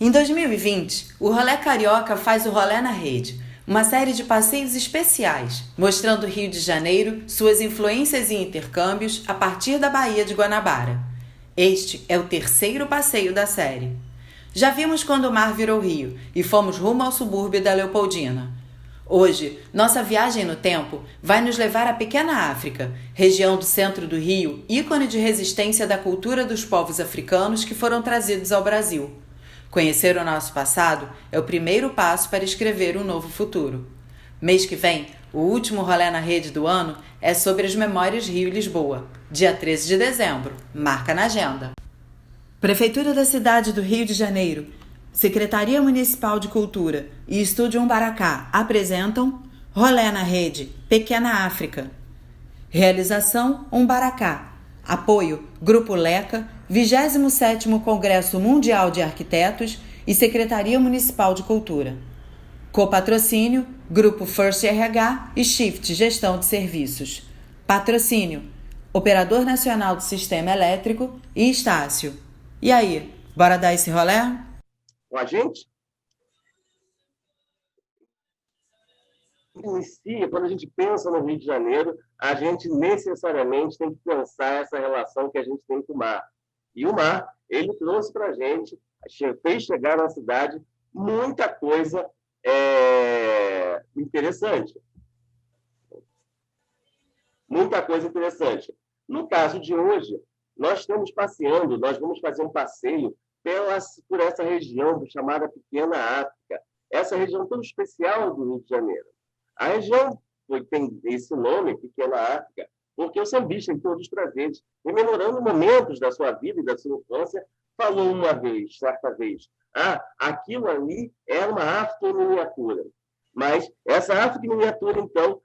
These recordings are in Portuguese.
Em 2020, o Rolê Carioca faz o Rolê na Rede, uma série de passeios especiais, mostrando o Rio de Janeiro, suas influências e intercâmbios a partir da Baía de Guanabara. Este é o terceiro passeio da série. Já vimos quando o mar virou rio e fomos rumo ao subúrbio da Leopoldina. Hoje, nossa viagem no tempo vai nos levar à Pequena África, região do centro do Rio, ícone de resistência da cultura dos povos africanos que foram trazidos ao Brasil. Conhecer o nosso passado é o primeiro passo para escrever um novo futuro. Mês que vem, o último Rolê na Rede do ano é sobre as Memórias Rio e Lisboa, dia 13 de dezembro. Marca na agenda. Prefeitura da cidade do Rio de Janeiro, Secretaria Municipal de Cultura e Estúdio Umbaracá apresentam Rolê na Rede, Pequena África. Realização Umbaracá. Apoio Grupo Leca, 27º Congresso Mundial de Arquitetos e Secretaria Municipal de Cultura. Copatrocínio Grupo First RH e Shift Gestão de Serviços. Patrocínio Operador Nacional do Sistema Elétrico e Estácio. E aí, bora dar esse rolê? Com a gente? Inicia, quando a gente pensa no Rio de Janeiro, a gente necessariamente tem que pensar essa relação que a gente tem com o mar. E o mar, ele trouxe para a gente, fez chegar na cidade muita coisa interessante. Muita coisa interessante. No caso de hoje, nós estamos passeando, nós vamos fazer um passeio por essa região chamada Pequena África, essa região tão especial do Rio de Janeiro. A região tem esse nome, Pequena África, porque o sambista, em todos os prazeres, rememorando momentos da sua vida e da sua infância, falou uma vez, certa vez, aquilo ali era uma África em miniatura. Mas essa África em miniatura, então,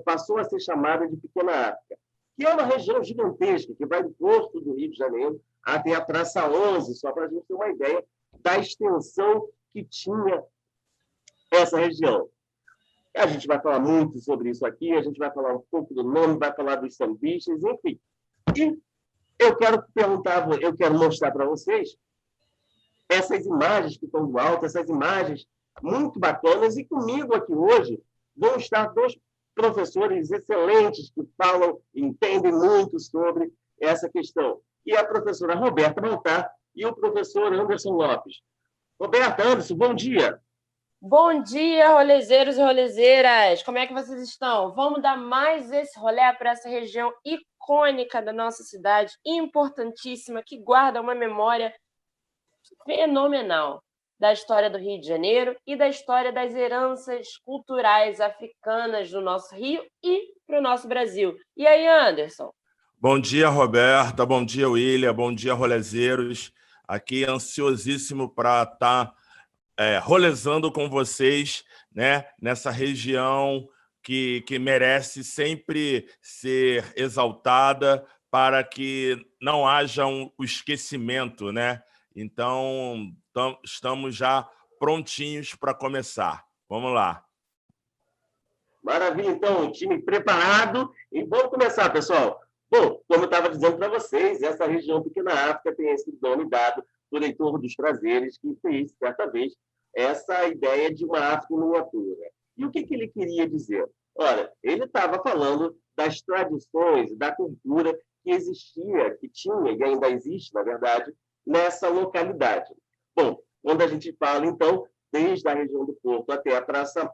passou a ser chamada de Pequena África, que é uma região gigantesca, que vai do Porto do Rio de Janeiro até a Praça 11, só para a gente ter uma ideia da extensão que tinha essa região. A gente vai falar muito sobre isso aqui, a gente vai falar um pouco do nome, vai falar dos sambistas, enfim. E eu quero mostrar para vocês essas imagens que estão do alto, essas imagens muito bacanas, e comigo aqui hoje vão estar dois professores excelentes que falam, entendem muito sobre essa questão. E a professora Roberta Baltar e o professor Anderson Lopes. Roberta, Anderson, bom dia. Bom dia, rolezeiros e rolezeiras! Como é que vocês estão? Vamos dar mais esse rolê para essa região icônica da nossa cidade, importantíssima, que guarda uma memória fenomenal da história do Rio de Janeiro e da história das heranças culturais africanas do nosso Rio e para o nosso Brasil. E aí, Anderson? Bom dia, Roberta. Bom dia, William. Bom dia, rolezeiros. Aqui ansiosíssimo para estar rolezando com vocês, né, nessa região que merece sempre ser exaltada para que não haja o esquecimento, né? Então, estamos já prontinhos para começar. Vamos lá. Maravilha, então, time preparado. E vamos começar, pessoal. Bom, como eu estava dizendo para vocês, essa região Pequena África tem esse nome dado por Heitor dos Prazeres, que fez, certa vez, essa ideia de uma África em miniatura. E o que ele queria dizer? Olha, ele estava falando das tradições, da cultura que existia, que tinha e ainda existe, na verdade, nessa localidade. Bom, quando a gente fala, então, desde a região do Porto até a Praça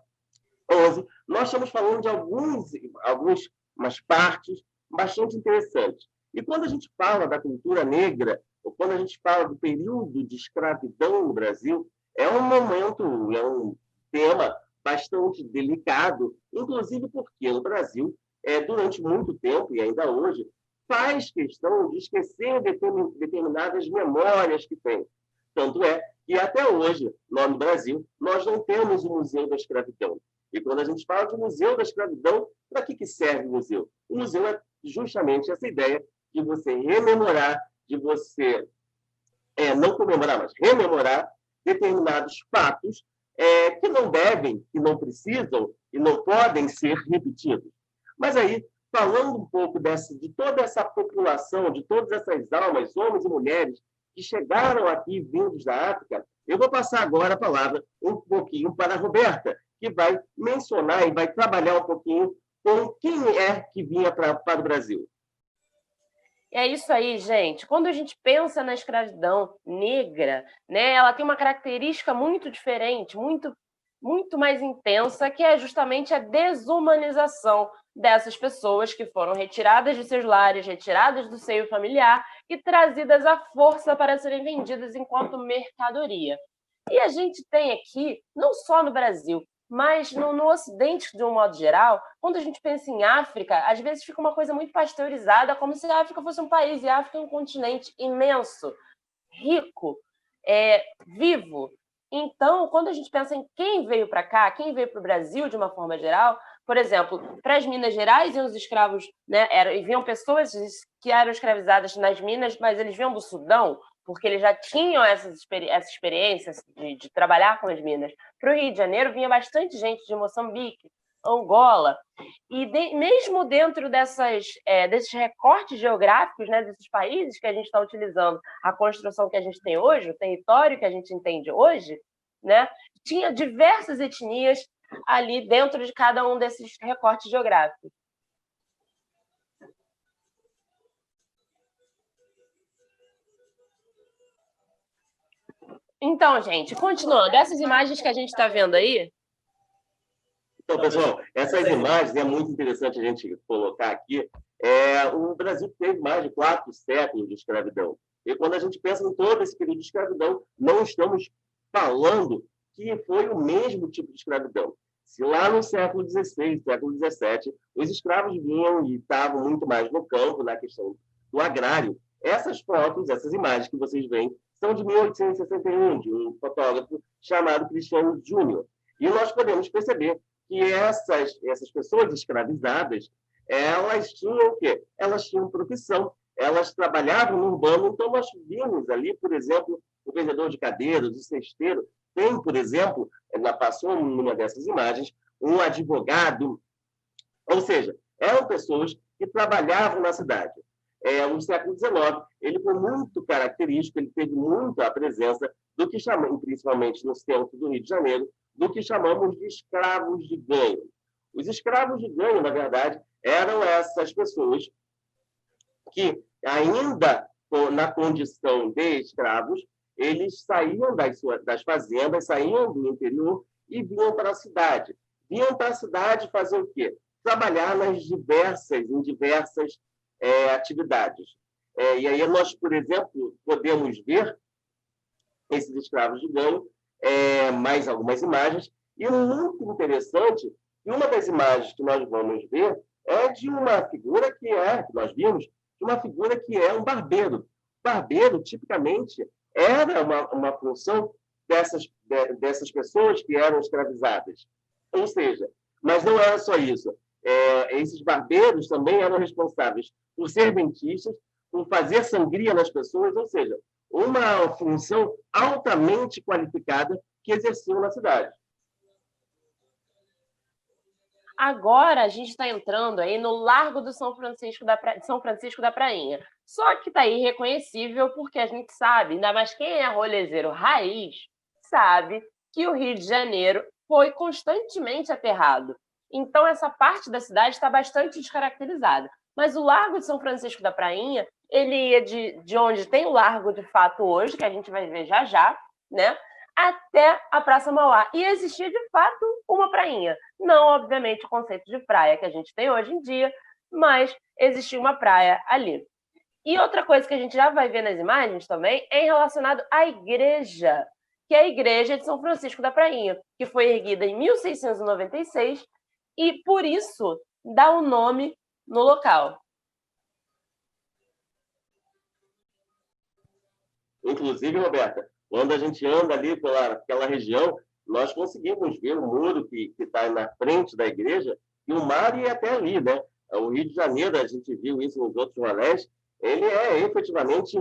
11, nós estamos falando de algumas partes bastante interessantes. E quando a gente fala da cultura negra, ou quando a gente fala do período de escravidão no Brasil, é um tema bastante delicado, inclusive porque no Brasil, durante muito tempo, e ainda hoje, faz questão de esquecer determinadas memórias que tem. Tanto é que até hoje, lá no Brasil, nós não temos o Museu da Escravidão. E quando a gente fala de Museu da Escravidão, para que serve o museu? O museu é justamente essa ideia de você rememorar, de você não comemorar, mas rememorar determinados fatos que não devem, que não precisam e não podem ser repetidos. Mas aí, falando um pouco de toda essa população, de todas essas almas, homens e mulheres, que chegaram aqui vindos da África, eu vou passar agora a palavra um pouquinho para a Roberta, que vai mencionar e vai trabalhar um pouquinho com quem é que vinha para o Brasil. É isso aí, gente. Quando a gente pensa na escravidão negra, né, ela tem uma característica muito diferente, muito mais intensa, que é justamente a desumanização dessas pessoas que foram retiradas de seus lares, retiradas do seio familiar e trazidas à força para serem vendidas enquanto mercadoria. E a gente tem aqui, não só no Brasil, mas no Ocidente, de um modo geral, quando a gente pensa em África, às vezes fica uma coisa muito pasteurizada, como se a África fosse um país, e a África é um continente imenso, rico, vivo. Então, quando a gente pensa em quem veio para cá, quem veio para o Brasil de uma forma geral, por exemplo, para as Minas Gerais iam os escravos, né, vinham pessoas que eram escravizadas nas Minas, mas eles vinham do Sudão, porque eles já tinham essa experiência de trabalhar com as minas. Para o Rio de Janeiro vinha bastante gente de Moçambique, Angola, e mesmo dentro desses recortes geográficos, né, desses países que a gente está utilizando, a construção que a gente tem hoje, o território que a gente entende hoje, né, tinha diversas etnias ali dentro de cada um desses recortes geográficos. Então, gente, continuando, essas imagens que a gente está vendo aí... Então, pessoal, essas imagens é muito interessante a gente colocar aqui. O Brasil teve mais de 4 séculos de escravidão. E quando a gente pensa em todo esse período de escravidão, não estamos falando que foi o mesmo tipo de escravidão. Se lá no século XVI, século XVII, os escravos vinham e estavam muito mais no campo, na questão do agrário, essas fotos, essas imagens que vocês veem, são de 1861, de um fotógrafo chamado Cristiano Júnior. E nós podemos perceber que essas pessoas escravizadas, elas tinham o quê? Elas tinham profissão, elas trabalhavam no urbano, então nós vimos ali, por exemplo, o vendedor de cadeiras, o cesteiro, tem, por exemplo, passou numa dessas imagens, um advogado, ou seja, eram pessoas que trabalhavam na cidade. No século XIX, ele foi muito característico, ele teve muita presença do que chamamos, principalmente no centro do Rio de Janeiro, do que chamamos de escravos de ganho. Os escravos de ganho, na verdade, eram essas pessoas que, ainda na condição de escravos, eles saíam das fazendas, saíam do interior e vinham para a cidade. Vinham para a cidade fazer o quê? Trabalhar em diversas atividades. E aí nós, por exemplo, podemos ver esses escravos de ganho, mais algumas imagens, e muito interessante, que uma das imagens que nós vamos ver é de uma figura que nós vimos, de uma figura que é um barbeiro. O barbeiro, tipicamente, era uma função dessas pessoas que eram escravizadas. Ou seja, mas não era só isso. Esses barbeiros também eram responsáveis por ser dentistas, por fazer sangria nas pessoas, ou seja, uma função altamente qualificada que exerciam na cidade. Agora a gente está entrando aí no Largo do São Francisco da Prainha. Só que está irreconhecível porque a gente sabe, ainda mais quem é rolezeiro raiz, sabe que o Rio de Janeiro foi constantemente aterrado. Então essa parte da cidade está bastante descaracterizada. Mas o Largo de São Francisco da Prainha, ele ia de onde tem o largo de fato hoje, que a gente vai ver já já, né? Até a Praça Mauá. E existia, de fato, uma prainha. Não, obviamente, o conceito de praia que a gente tem hoje em dia, mas existia uma praia ali. E outra coisa que a gente já vai ver nas imagens também é relacionado à igreja, que é a Igreja de São Francisco da Prainha, que foi erguida em 1696 e, por isso, dá o nome no local. Inclusive, Roberta, quando a gente anda ali pelaquela região, nós conseguimos ver o muro que está na frente da igreja e o mar ia até ali, né? O Rio de Janeiro, a gente viu isso nos outros rolés, ele é efetivamente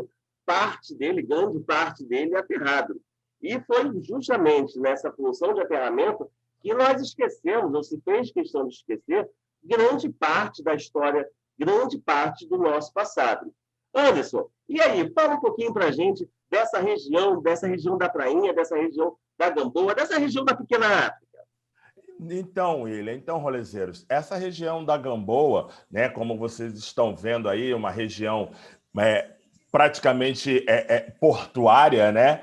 grande parte dele aterrado. E foi justamente nessa função de aterramento que nós esquecemos, ou se fez questão de esquecer, grande parte da história, grande parte do nosso passado. Anderson, e aí, fala um pouquinho para a gente dessa região da Prainha, dessa região da Gamboa, dessa região da Pequena África? Então, William, rolezeiros, essa região da Gamboa, né, como vocês estão vendo aí, uma região praticamente portuária, né,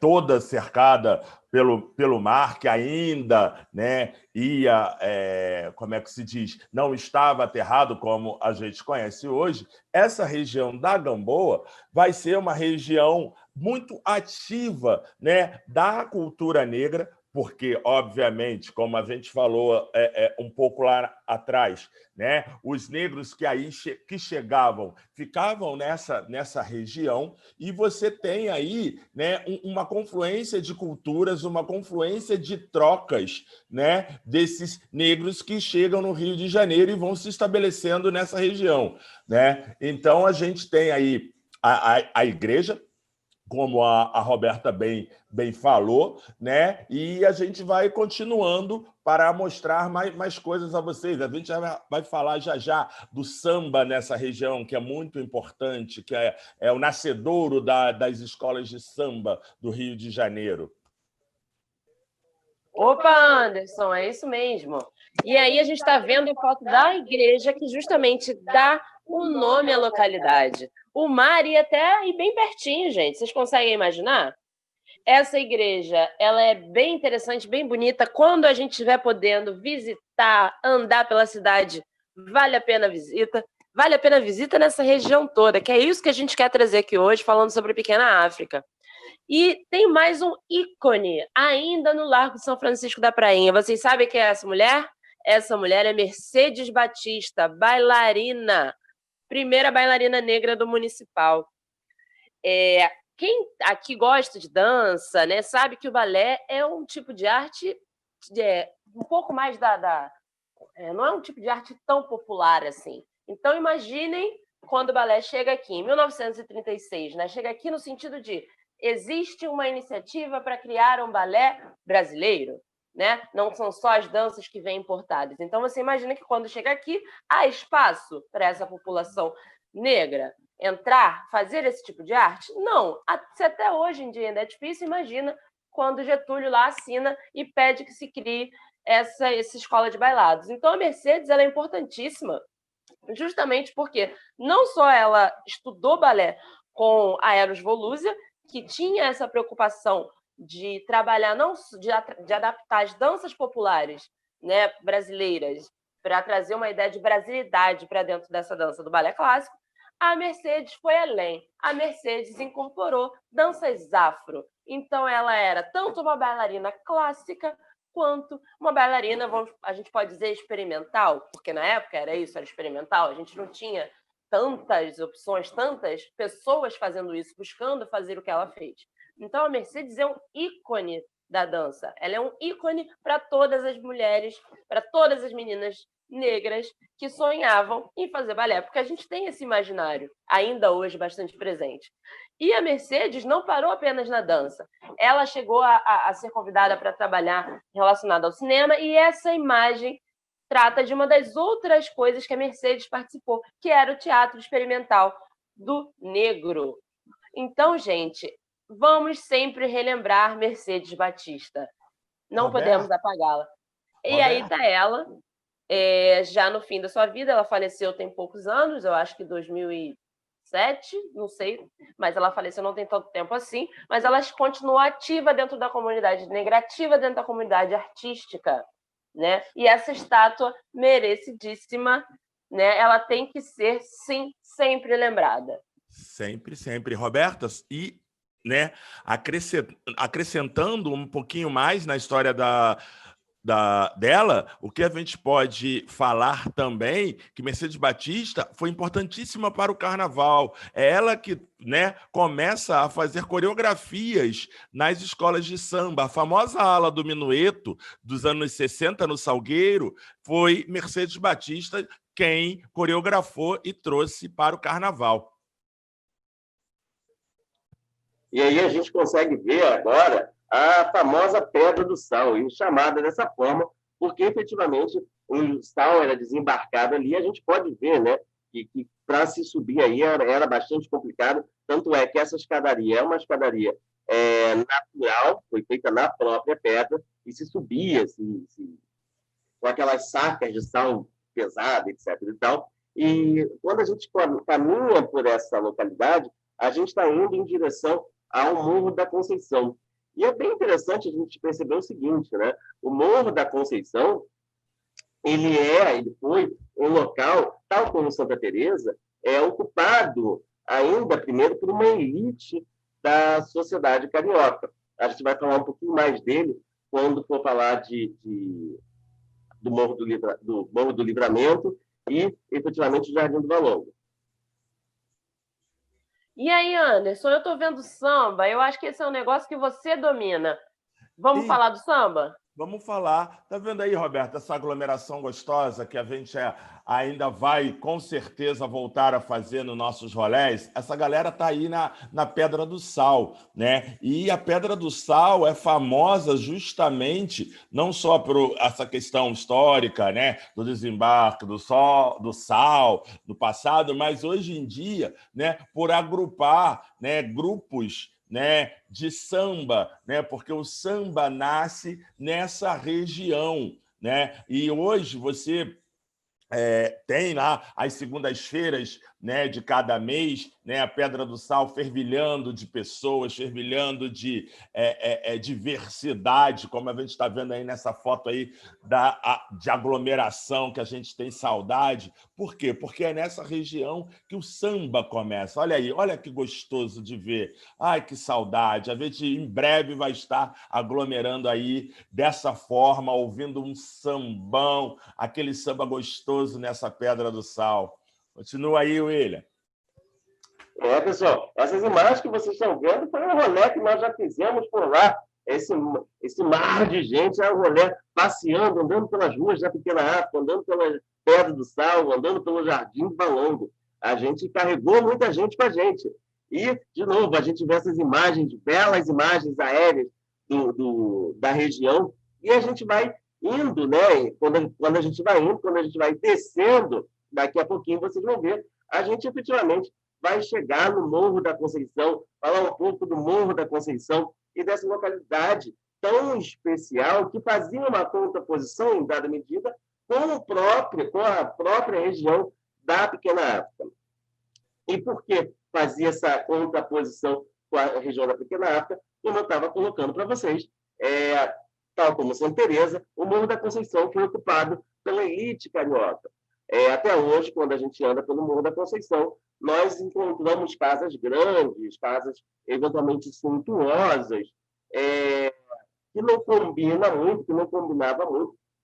toda cercada pelo mar, que ainda, né, ia, como é que se diz, não estava aterrado como a gente conhece hoje. Essa região da Gamboa vai ser uma região muito ativa, né, da cultura negra, porque, obviamente, como a gente falou um pouco lá atrás, né, os negros que aí que chegavam ficavam nessa região, e você tem aí, né, uma confluência de culturas, uma confluência de trocas, né, desses negros que chegam no Rio de Janeiro e vão se estabelecendo nessa região, né? Então, a gente tem aí a igreja, como a Roberta bem falou, né? E a gente vai continuando para mostrar mais coisas a vocês. A gente já vai falar já do samba nessa região, que é muito importante, que é o nascedouro das escolas de samba do Rio de Janeiro. Opa, Anderson, é isso mesmo. E aí a gente está vendo a foto da igreja que justamente dá o nome à localidade. O mar ia até ir bem pertinho, gente. Vocês conseguem imaginar? Essa igreja, ela é bem interessante, bem bonita. Quando a gente estiver podendo visitar, andar pela cidade, vale a pena a visita. Vale a pena a visita nessa região toda, que é isso que a gente quer trazer aqui hoje, falando sobre a Pequena África. E tem mais um ícone, ainda no Largo de São Francisco da Prainha. Vocês sabem quem é essa mulher? Essa mulher é Mercedes Batista, bailarina, primeira bailarina negra do Municipal. Quem aqui gosta de dança, né, sabe que o balé é um tipo de arte um pouco mais não é um tipo de arte tão popular assim. Então, imaginem quando o balé chega aqui, em 1936, né? Chega aqui no sentido de existe uma iniciativa para criar um balé brasileiro, né? Não são só as danças que vêm importadas. Então, você imagina que quando chega aqui, há espaço para essa população negra entrar, fazer esse tipo de arte? Não. Se até hoje em dia ainda é difícil, imagina quando Getúlio lá assina e pede que se crie essa escola de bailados. Então, a Mercedes ela é importantíssima, justamente porque não só ela estudou balé com a Eros Volusia, que tinha essa preocupação de trabalhar, de adaptar as danças populares, né, brasileiras, para trazer uma ideia de brasilidade para dentro dessa dança do balé clássico. A Mercedes foi além. A Mercedes incorporou danças afro. Então, ela era tanto uma bailarina clássica quanto uma bailarina, a gente pode dizer, experimental, porque na época era isso, era experimental. A gente não tinha tantas opções, tantas pessoas fazendo isso, buscando fazer o que ela fez. Então, a Mercedes é um ícone da dança. Ela é um ícone para todas as mulheres, para todas as meninas negras que sonhavam em fazer balé, porque a gente tem esse imaginário ainda hoje bastante presente. E a Mercedes não parou apenas na dança. Ela chegou a ser convidada para trabalhar relacionada ao cinema, e essa imagem trata de uma das outras coisas que a Mercedes participou, que era o teatro experimental do negro. Então, gente, vamos sempre relembrar Mercedes Batista. Não podemos apagá-la. E aí está ela, já no fim da sua vida. Ela faleceu tem poucos anos, eu acho que 2007, não sei, mas ela faleceu não tem tanto tempo assim, mas ela continua ativa dentro da comunidade negra, ativa dentro da comunidade artística, né? E essa estátua merecidíssima, né? Ela tem que ser, sim, sempre lembrada. Sempre, sempre. Roberta, e, né, acrescentando um pouquinho mais na história dela, o que a gente pode falar também, que Mercedes Batista foi importantíssima para o carnaval. É ela que, né, começa a fazer coreografias nas escolas de samba. A famosa ala do minueto dos anos 60 no Salgueiro foi Mercedes Batista quem coreografou e trouxe para o carnaval. E aí a gente consegue ver agora a famosa Pedra do Sal, e chamada dessa forma, porque efetivamente o sal era desembarcado ali. A gente pode ver, né, que para se subir aí era bastante complicado, Tanto é que essa escadaria é uma escadaria natural, foi feita na própria pedra, e se subia com aquelas sacas de sal pesada, etc. E tal. E quando a gente caminha por essa localidade, a gente está indo em direção ao Morro da Conceição. E é bem interessante a gente perceber o seguinte, né? O Morro da Conceição, ele foi um local, tal como Santa Teresa, ocupado ainda primeiro por uma elite da sociedade carioca. A gente vai falar um pouquinho mais dele quando for falar do Morro do Livramento e, efetivamente, o Jardim do Valongo. E aí, Anderson, eu estou vendo samba, eu acho que esse é um negócio que você domina. Vamos falar do samba? Vamos falar. Tá vendo aí, Roberto, essa aglomeração gostosa que a gente ainda vai, com certeza, voltar a fazer nos nossos rolés? Essa galera tá aí na Pedra do Sal, né? E a Pedra do Sal é famosa justamente não só por essa questão histórica, né? Do desembarque do sal, do passado, mas hoje em dia, né? Por agrupar, né? Grupos, né, de samba, né, porque o samba nasce nessa região, né, e hoje você tem lá as segundas-feiras, né, de cada mês, né, a Pedra do Sal fervilhando de pessoas, fervilhando de diversidade, como a gente está vendo aí nessa foto aí de aglomeração, que a gente tem saudade. Por quê? Porque é nessa região que o samba começa. Olha aí, olha que gostoso de ver. Ai, que saudade. A gente em breve vai estar aglomerando aí dessa forma, ouvindo um sambão, aquele samba gostoso nessa Pedra do Sal. Continua aí, William. Pessoal, essas imagens que vocês estão vendo foi um rolê que nós já fizemos por lá. Esse mar de gente é um rolê passeando, andando pelas ruas da Pequena África, andando pela Pedra do Sal, andando pelo Jardim do Valongo. A gente carregou muita gente com a gente. E, de novo, a gente vê essas imagens, belas imagens aéreas da região, e a gente vai indo, né? Quando a gente vai indo, quando a gente vai descendo, daqui a pouquinho vocês vão ver, a gente efetivamente vai chegar no Morro da Conceição, falar um pouco do Morro da Conceição e dessa localidade tão especial que fazia uma contraposição, em dada medida, com a própria região da Pequena África. E por que fazia essa contraposição com a região da Pequena África? Como eu estava colocando para vocês, tal como Santa Teresa, o Morro da Conceição foi ocupado pela elite carioca. Até hoje, quando a gente anda pelo Morro da Conceição, nós encontramos casas grandes, casas eventualmente suntuosas, que não combinava muito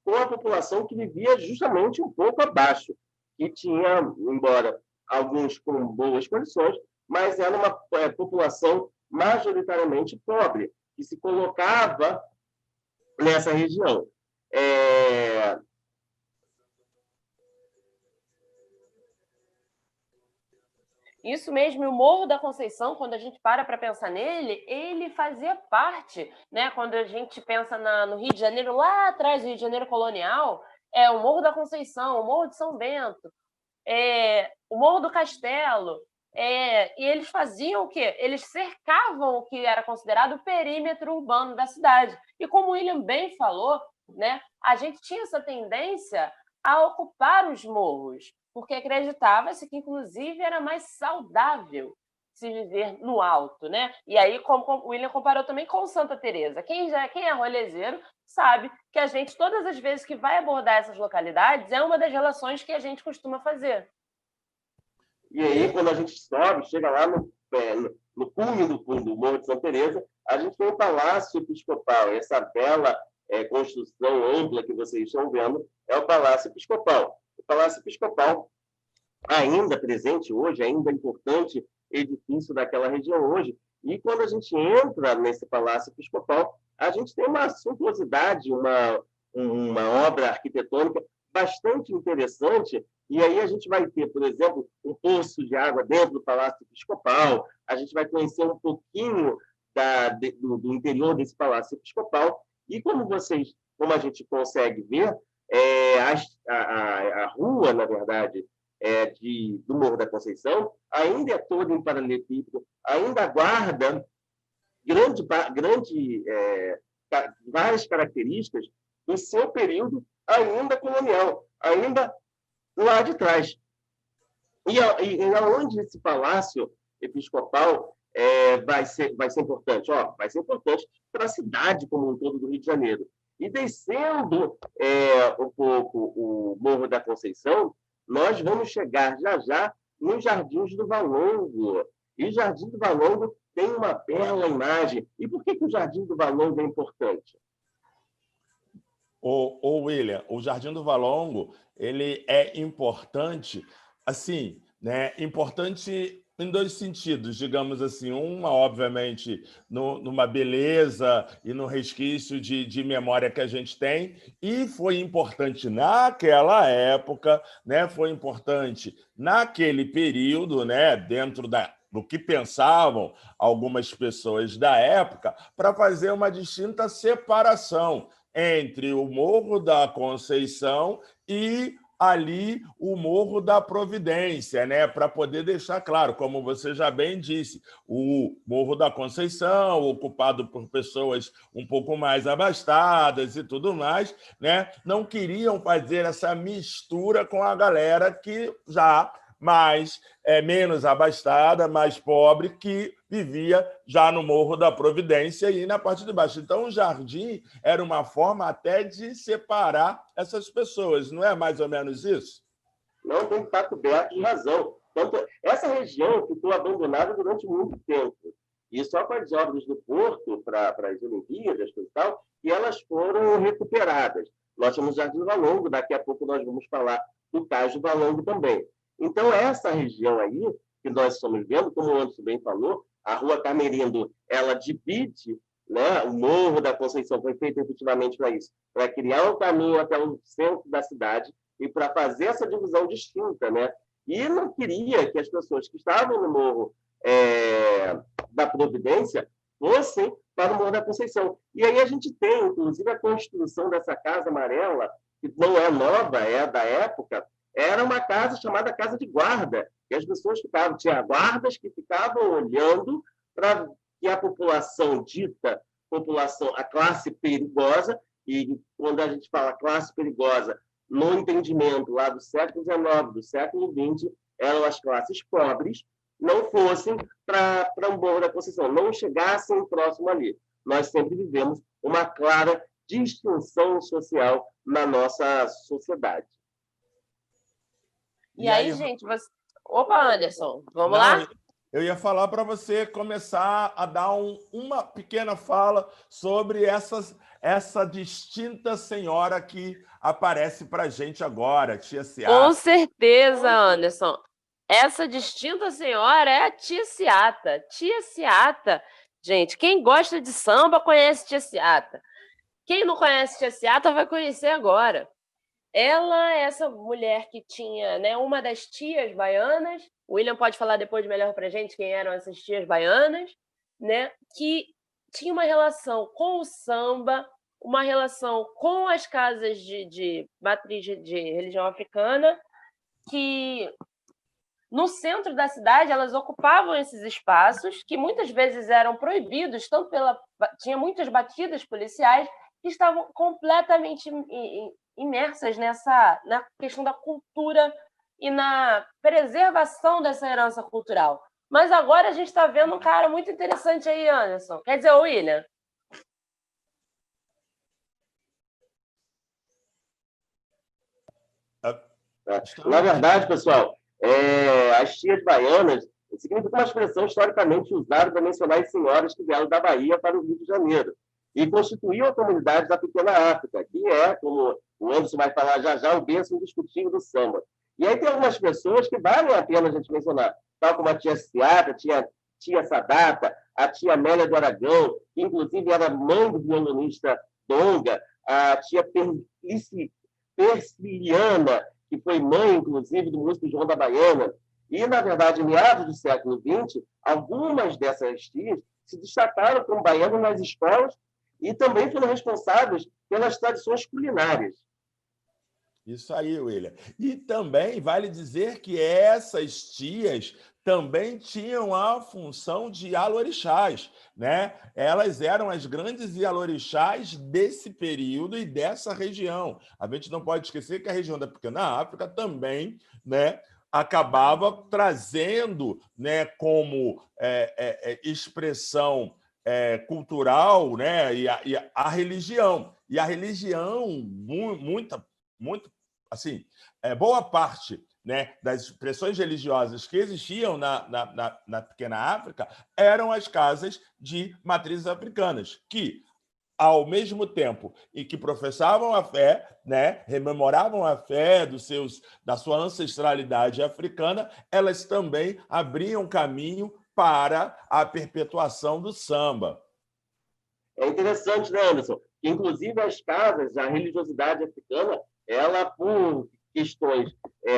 com a população que vivia justamente um pouco abaixo, que tinha, embora alguns com boas condições, mas era uma população majoritariamente pobre, que se colocava nessa região. Isso mesmo, e o Morro da Conceição, quando a gente para pensar nele, ele fazia parte, né? Quando a gente pensa no Rio de Janeiro, lá atrás, do Rio de Janeiro colonial, o Morro da Conceição, o Morro de São Bento, o Morro do Castelo, e eles faziam o quê? Eles cercavam o que era considerado o perímetro urbano da cidade. E como o William bem falou, né, a gente tinha essa tendência a ocupar os morros, porque acreditava-se que, inclusive, era mais saudável se viver no alto, né? E aí, como o William comparou também com Santa Teresa. Quem é rolezeiro sabe que a gente, todas as vezes que vai abordar essas localidades, é uma das relações que a gente costuma fazer. E aí, quando a gente sobe, chega lá no cume do Morro de Santa Teresa, a gente tem o Palácio Episcopal. Essa bela construção ampla que vocês estão vendo é o Palácio Episcopal. O Palácio Episcopal, ainda presente hoje, ainda importante edifício daquela região hoje. E quando a gente entra nesse Palácio Episcopal, a gente tem uma suntuosidade, uma obra arquitetônica bastante interessante. E aí a gente vai ter, por exemplo, um poço de água dentro do Palácio Episcopal, a gente vai conhecer um pouquinho do interior desse Palácio Episcopal. E como a gente consegue ver, a rua, na verdade, do Morro da Conceição, ainda é todo em paralelepípedo, ainda guarda várias características do seu período ainda colonial, ainda lá de trás. E aonde esse palácio episcopal vai ser importante? Vai ser importante para a cidade como um todo do Rio de Janeiro. E descendo um pouco o Morro da Conceição, nós vamos chegar já nos Jardins do Valongo. E o Jardim do Valongo tem uma bela imagem. E por que o Jardim do Valongo é importante? William, o Jardim do Valongo, ele é importante, assim, né? Importante em dois sentidos, digamos assim. Uma, obviamente, numa beleza e no resquício de memória que a gente tem, e foi importante naquela época, né? Foi importante naquele período, né? Dentro do que pensavam algumas pessoas da época, para fazer uma distinta separação entre o Morro da Conceição e ali o Morro da Providência, né? Para poder deixar claro, como você já bem disse, o Morro da Conceição, ocupado por pessoas um pouco mais abastadas e tudo mais, né? Não queriam fazer essa mistura com a galera que já menos abastada, mais pobre, que vivia já no Morro da Providência e na parte de baixo. Então, o jardim era uma forma até de separar essas pessoas, não é mais ou menos isso? Não, tem que estar coberto de razão. Tanto, essa região ficou abandonada durante muito tempo. E só com as obras do Porto, para as Olimpíadas e tal, e elas foram recuperadas. Nós temos o Jardim do Valongo, daqui a pouco nós vamos falar do Cais do Valongo também. Então, essa região aí, que nós estamos vendo, como o Anderson bem falou, a Rua Carmelindo, ela divide, né? O Morro da Conceição foi feito efetivamente para isso, para criar um caminho até o centro da cidade e para fazer essa divisão distinta, né? E não queria que as pessoas que estavam no Morro da Providência fossem para o Morro da Conceição. E aí a gente tem, inclusive, a construção dessa Casa Amarela, que não é nova, é da época. Era uma casa chamada Casa de Guarda, que as pessoas tinha guardas que ficavam olhando para que a população dita, a classe perigosa, e quando a gente fala classe perigosa, no entendimento lá do século XIX, do século XX, eram as classes pobres, não fossem para o Morro da Conceição, não chegassem próximo ali. Nós sempre vivemos uma clara distinção social na nossa sociedade. E aí, gente, você... Opa, Anderson, vamos lá? Eu ia falar para você começar a dar uma pequena fala sobre essa distinta senhora que aparece para a gente agora, Tia Seata. Com certeza, Anderson. Essa distinta senhora é a Tia Seata. Tia Seata, gente, quem gosta de samba conhece Tia Seata. Quem não conhece Tia Seata vai conhecer agora. Ela é essa mulher que tinha, né, uma das tias baianas. O William pode falar depois melhor para a gente quem eram essas tias baianas, né, que tinha uma relação com o samba, uma relação com as casas de matriz de religião africana, que no centro da cidade elas ocupavam esses espaços que muitas vezes eram proibidos, tinha muitas batidas policiais que estavam completamente imersas na questão da cultura e na preservação dessa herança cultural. Mas agora a gente está vendo um cara muito interessante aí, Anderson. Quer dizer, William? Na verdade, pessoal, as tias baianas significa uma expressão historicamente usada para mencionar as senhoras que vieram da Bahia para o Rio de Janeiro e constituíam a comunidade da Pequena África, que é, como o Anderson vai falar já, o berço indiscutível do samba. E aí tem algumas pessoas que valem a pena a gente mencionar, tal como a tia Seata, tia Sadata, a tia Amélia do Aragão, que inclusive era mãe do violonista Donga, a tia Persiliana, que foi mãe, inclusive, do músico João da Baiana. E, na verdade, em meados do século XX, algumas dessas tias se destacaram como baianas nas escolas e também foram responsáveis pelas tradições culinárias. Isso aí, William. E também vale dizer que essas tias também tinham a função de Ialorixás, né? Elas eram as grandes Ialorixás desse período e dessa região. A gente não pode esquecer que a região da Pequena África também, né, acabava trazendo, né, como expressão cultural, né, e a religião. E a religião, muito assim, boa parte, né, das expressões religiosas que existiam na Pequena África eram as casas de matrizes africanas, que, ao mesmo tempo em que professavam a fé, né, rememoravam a fé da sua ancestralidade africana, elas também abriam caminho para a perpetuação do samba. É interessante, né, Anderson? Inclusive, as casas, a religiosidade africana, ela, por questões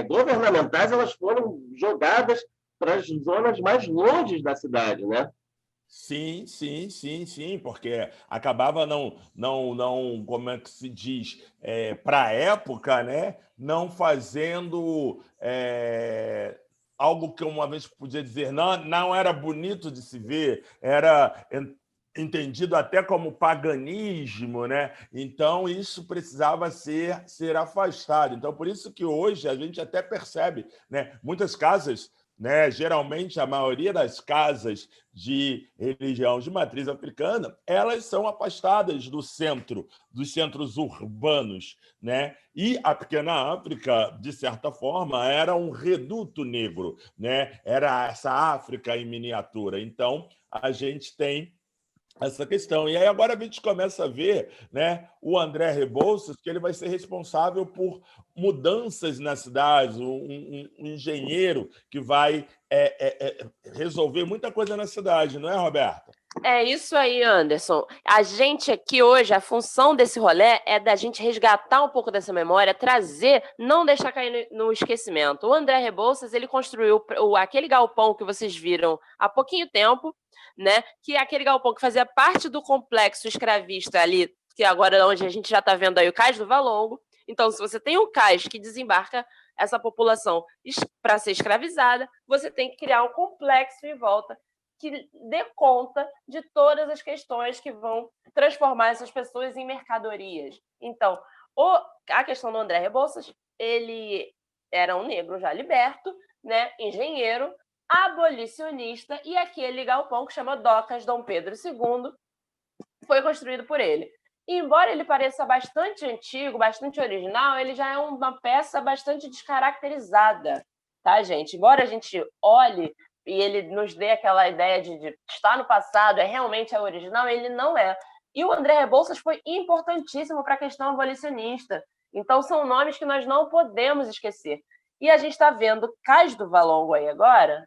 governamentais, elas foram jogadas para as zonas mais longe da cidade, né? Sim, sim, sim, sim, porque acabava não, como é que se diz, para a época, né, não fazendo algo que uma vez podia dizer não era bonito de se ver, era entendido até como paganismo, né? Então isso precisava ser afastado. Então por isso que hoje a gente até percebe, né, muitas casas, né, geralmente a maioria das casas de religião de matriz africana, elas são afastadas do centro, dos centros urbanos, né? E a Pequena África, de certa forma, era um reduto negro, né? Era essa África em miniatura. Então, a gente tem essa questão. E aí agora a gente começa a ver, né, o André Rebouças, que ele vai ser responsável por mudanças na cidade, um engenheiro que vai resolver muita coisa na cidade, não é, Roberta? É isso aí, Anderson. A gente aqui hoje, a função desse rolê é da gente resgatar um pouco dessa memória, trazer, não deixar cair no esquecimento. O André Rebouças, ele construiu aquele galpão que vocês viram há pouquinho tempo, né? Que é aquele galpão que fazia parte do complexo escravista ali, que agora é onde a gente já está vendo aí o Cais do Valongo. Então, se você tem um cais que desembarca essa população para ser escravizada, você tem que criar um complexo em volta que dê conta de todas as questões que vão transformar essas pessoas em mercadorias. Então, a questão do André Rebouças, ele era um negro já liberto, né, engenheiro, abolicionista, e aquele galpão que chama Docas Dom Pedro II foi construído por ele. E, embora ele pareça bastante antigo, bastante original, ele já é uma peça bastante descaracterizada, tá, gente? Embora a gente olhe e ele nos dê aquela ideia de estar no passado, realmente original, ele não é. E o André Rebouças foi importantíssimo para a questão abolicionista. Então, são nomes que nós não podemos esquecer. E a gente está vendo Cais do Valongo aí agora.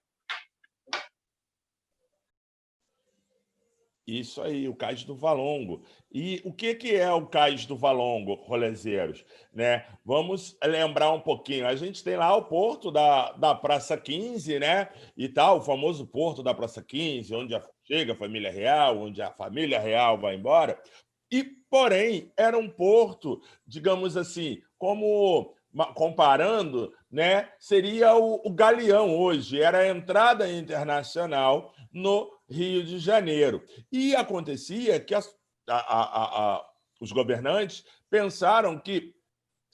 Isso aí, o Cais do Valongo. E o que é o Cais do Valongo, rolezeiros? Né? Vamos lembrar um pouquinho. A gente tem lá o porto da Praça 15, né? E tal, o famoso porto da Praça 15, onde chega a família real, onde a família real vai embora. E, porém, era um porto, digamos assim, como comparando, né? Seria o Galeão hoje, era a entrada internacional no Rio de Janeiro. E acontecia que os governantes pensaram que,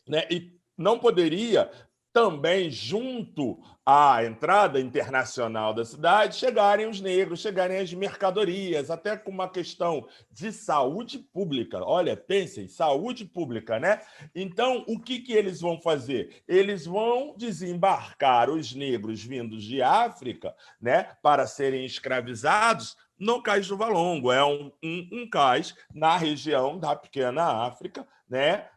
né, e não poderia também, junto à entrada internacional da cidade, chegarem os negros, chegarem as mercadorias, até com uma questão de saúde pública. Olha, pensem, saúde pública, né? Então, o que eles vão fazer? Eles vão desembarcar os negros vindos de África, né, para serem escravizados no Cais do Valongo. É um cais na região da Pequena África, né?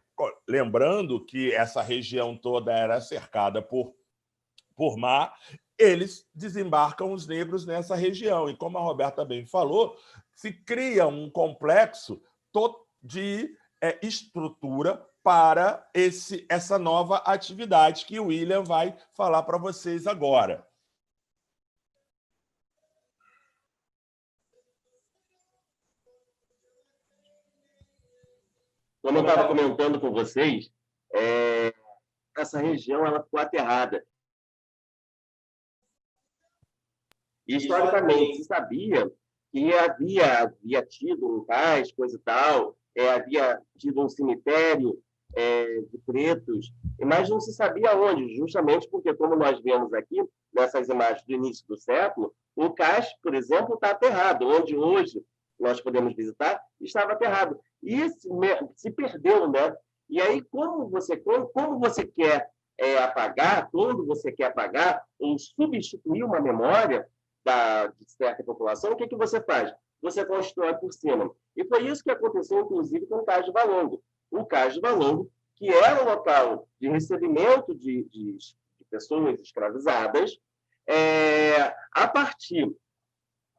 Lembrando que essa região toda era cercada por mar, eles desembarcam os negros nessa região. E como a Roberta bem falou, se cria um complexo de estrutura para essa nova atividade que o William vai falar para vocês agora. Como eu estava comentando com vocês, essa região ela ficou aterrada. Historicamente, se sabia que havia tido um cais, coisa e tal, havia tido um cemitério de pretos, mas não se sabia onde, justamente porque, como nós vemos aqui, nessas imagens do início do século, o cais, por exemplo, está aterrado, onde hoje nós podemos visitar, estava aterrado. E se perdeu, né? E aí, como você quer apagar, quando você quer apagar ou substituir uma memória de certa população, o que você faz? Você constrói por cima. E foi isso que aconteceu, inclusive, com o Cais do Valongo. O Cais do Valongo, que era um local de recebimento de pessoas escravizadas, a partir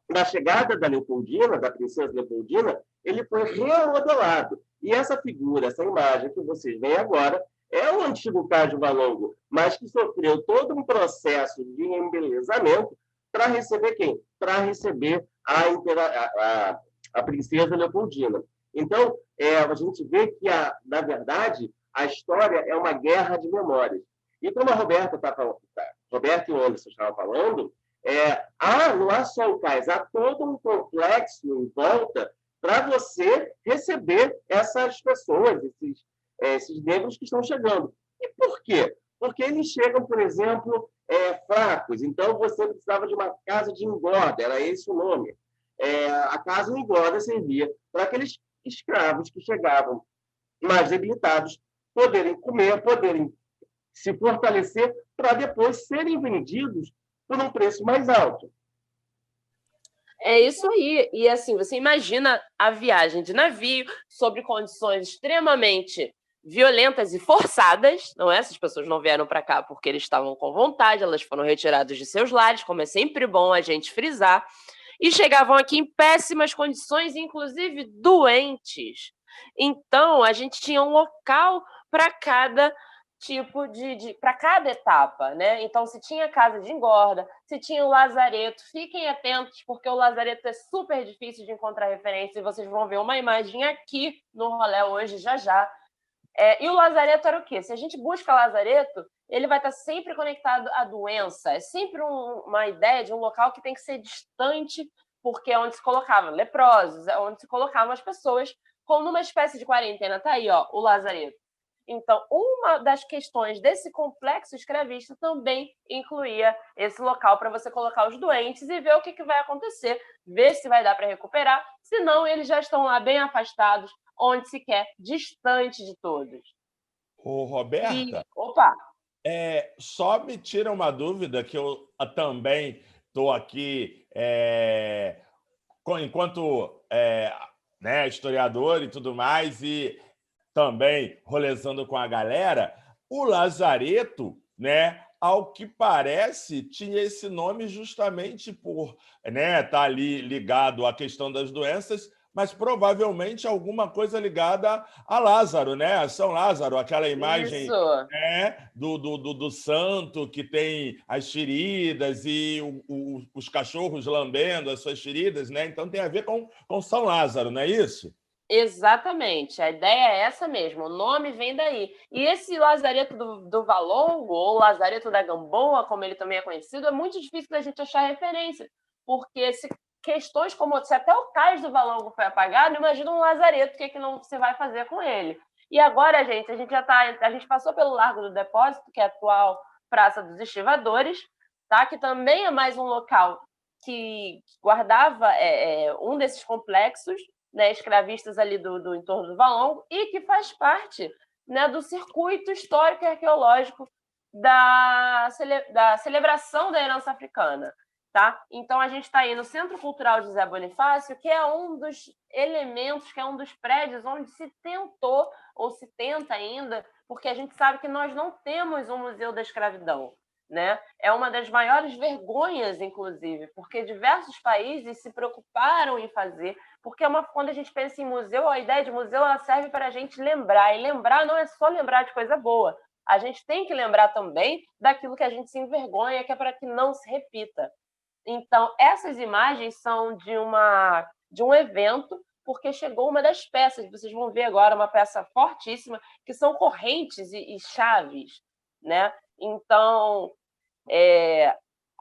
da chegada da Leopoldina, da princesa Leopoldina, ele foi remodelado. E essa figura, essa imagem que vocês veem agora, é o antigo Cais do Valongo, mas que sofreu todo um processo de embelezamento para receber quem? Para receber a princesa Leopoldina. Então, a gente vê que, na verdade, a história é uma guerra de memórias. E como a Roberta e o Anderson estavam falando, não há só o cais, há todo um complexo em volta para você receber essas pessoas, esses negros que estão chegando. E por quê? Porque eles chegam, por exemplo, fracos. Então, você precisava de uma casa de engorda, era esse o nome. A casa de engorda servia para aqueles escravos que chegavam mais debilitados poderem comer, poderem se fortalecer para depois serem vendidos por um preço mais alto. É isso aí. E assim, você imagina a viagem de navio sob condições extremamente violentas e forçadas, não é? Essas pessoas não vieram para cá porque eles estavam com vontade, elas foram retiradas de seus lares, como é sempre bom a gente frisar, e chegavam aqui em péssimas condições, inclusive doentes. Então, a gente tinha um local para cada tipo para cada etapa, né? Então, se tinha casa de engorda, se tinha o lazareto, fiquem atentos, porque o lazareto é super difícil de encontrar referência, e vocês vão ver uma imagem aqui no rolê hoje, já já. E o lazareto era o quê? Se a gente busca lazareto, ele vai estar sempre conectado à doença. É sempre uma ideia de um local que tem que ser distante, porque é onde se colocavam leprosos, é onde se colocavam as pessoas, como uma espécie de quarentena. Tá aí, ó, o lazareto. Então, uma das questões desse complexo escravista também incluía esse local para você colocar os doentes e ver o que vai acontecer, ver se vai dar para recuperar, senão eles já estão lá bem afastados, onde se quer, distante de todos. Ô, Roberta, opa! Só me tira uma dúvida, que eu também estou aqui, enquanto historiador e tudo mais, e também rolezando com a galera, o lazareto, né, ao que parece, tinha esse nome justamente por tá ali ligado à questão das doenças, mas provavelmente alguma coisa ligada a Lázaro, né? A São Lázaro, aquela imagem do santo que tem as feridas e os cachorros lambendo as suas feridas, né? Então tem a ver com São Lázaro, não é isso? Exatamente, a ideia é essa mesmo, o nome vem daí. E esse lazareto do Valongo, ou lazareto da Gamboa, como ele também é conhecido, é muito difícil da gente achar referência, porque questões como se até o cais do Valongo foi apagado, imagina um lazareto, o que não se vai fazer com ele? E agora, gente, a gente passou pelo Largo do Depósito, que é a atual Praça dos Estivadores, tá? Que também é mais um local que guardava um desses complexos, né, escravistas ali do entorno do Valongo, e que faz parte, né, do circuito histórico e arqueológico da celebração da herança africana. Tá? Então, a gente está aí no Centro Cultural José Bonifácio, que é um dos elementos, que é um dos prédios onde se tentou, ou se tenta ainda, porque a gente sabe que nós não temos um museu da escravidão. Né? É uma das maiores vergonhas, inclusive, porque diversos países se preocuparam em fazer, porque quando a gente pensa em museu, a ideia de museu ela serve para a gente lembrar, e lembrar não é só lembrar de coisa boa, a gente tem que lembrar também daquilo que a gente se envergonha, que é para que não se repita. Então, essas imagens são de um evento, porque chegou uma das peças, vocês vão ver agora uma peça fortíssima, que são correntes e chaves, né? Então,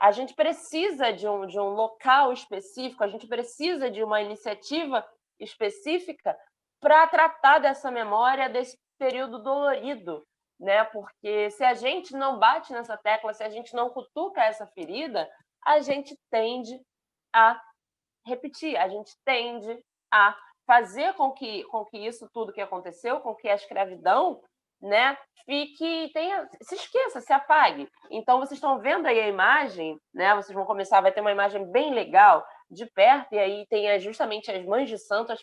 a gente precisa de um local específico, a gente precisa de uma iniciativa específica para tratar dessa memória, desse período dolorido, né? Porque se a gente não bate nessa tecla, se a gente não cutuca essa ferida, a gente tende a repetir, a gente tende a fazer com que isso tudo que aconteceu, com que a escravidão, né, se esqueça, se apague. Então, vocês estão vendo aí a imagem, né? Vocês vão começar, vai ter uma imagem bem legal de perto, e aí tem justamente as Mães de Santas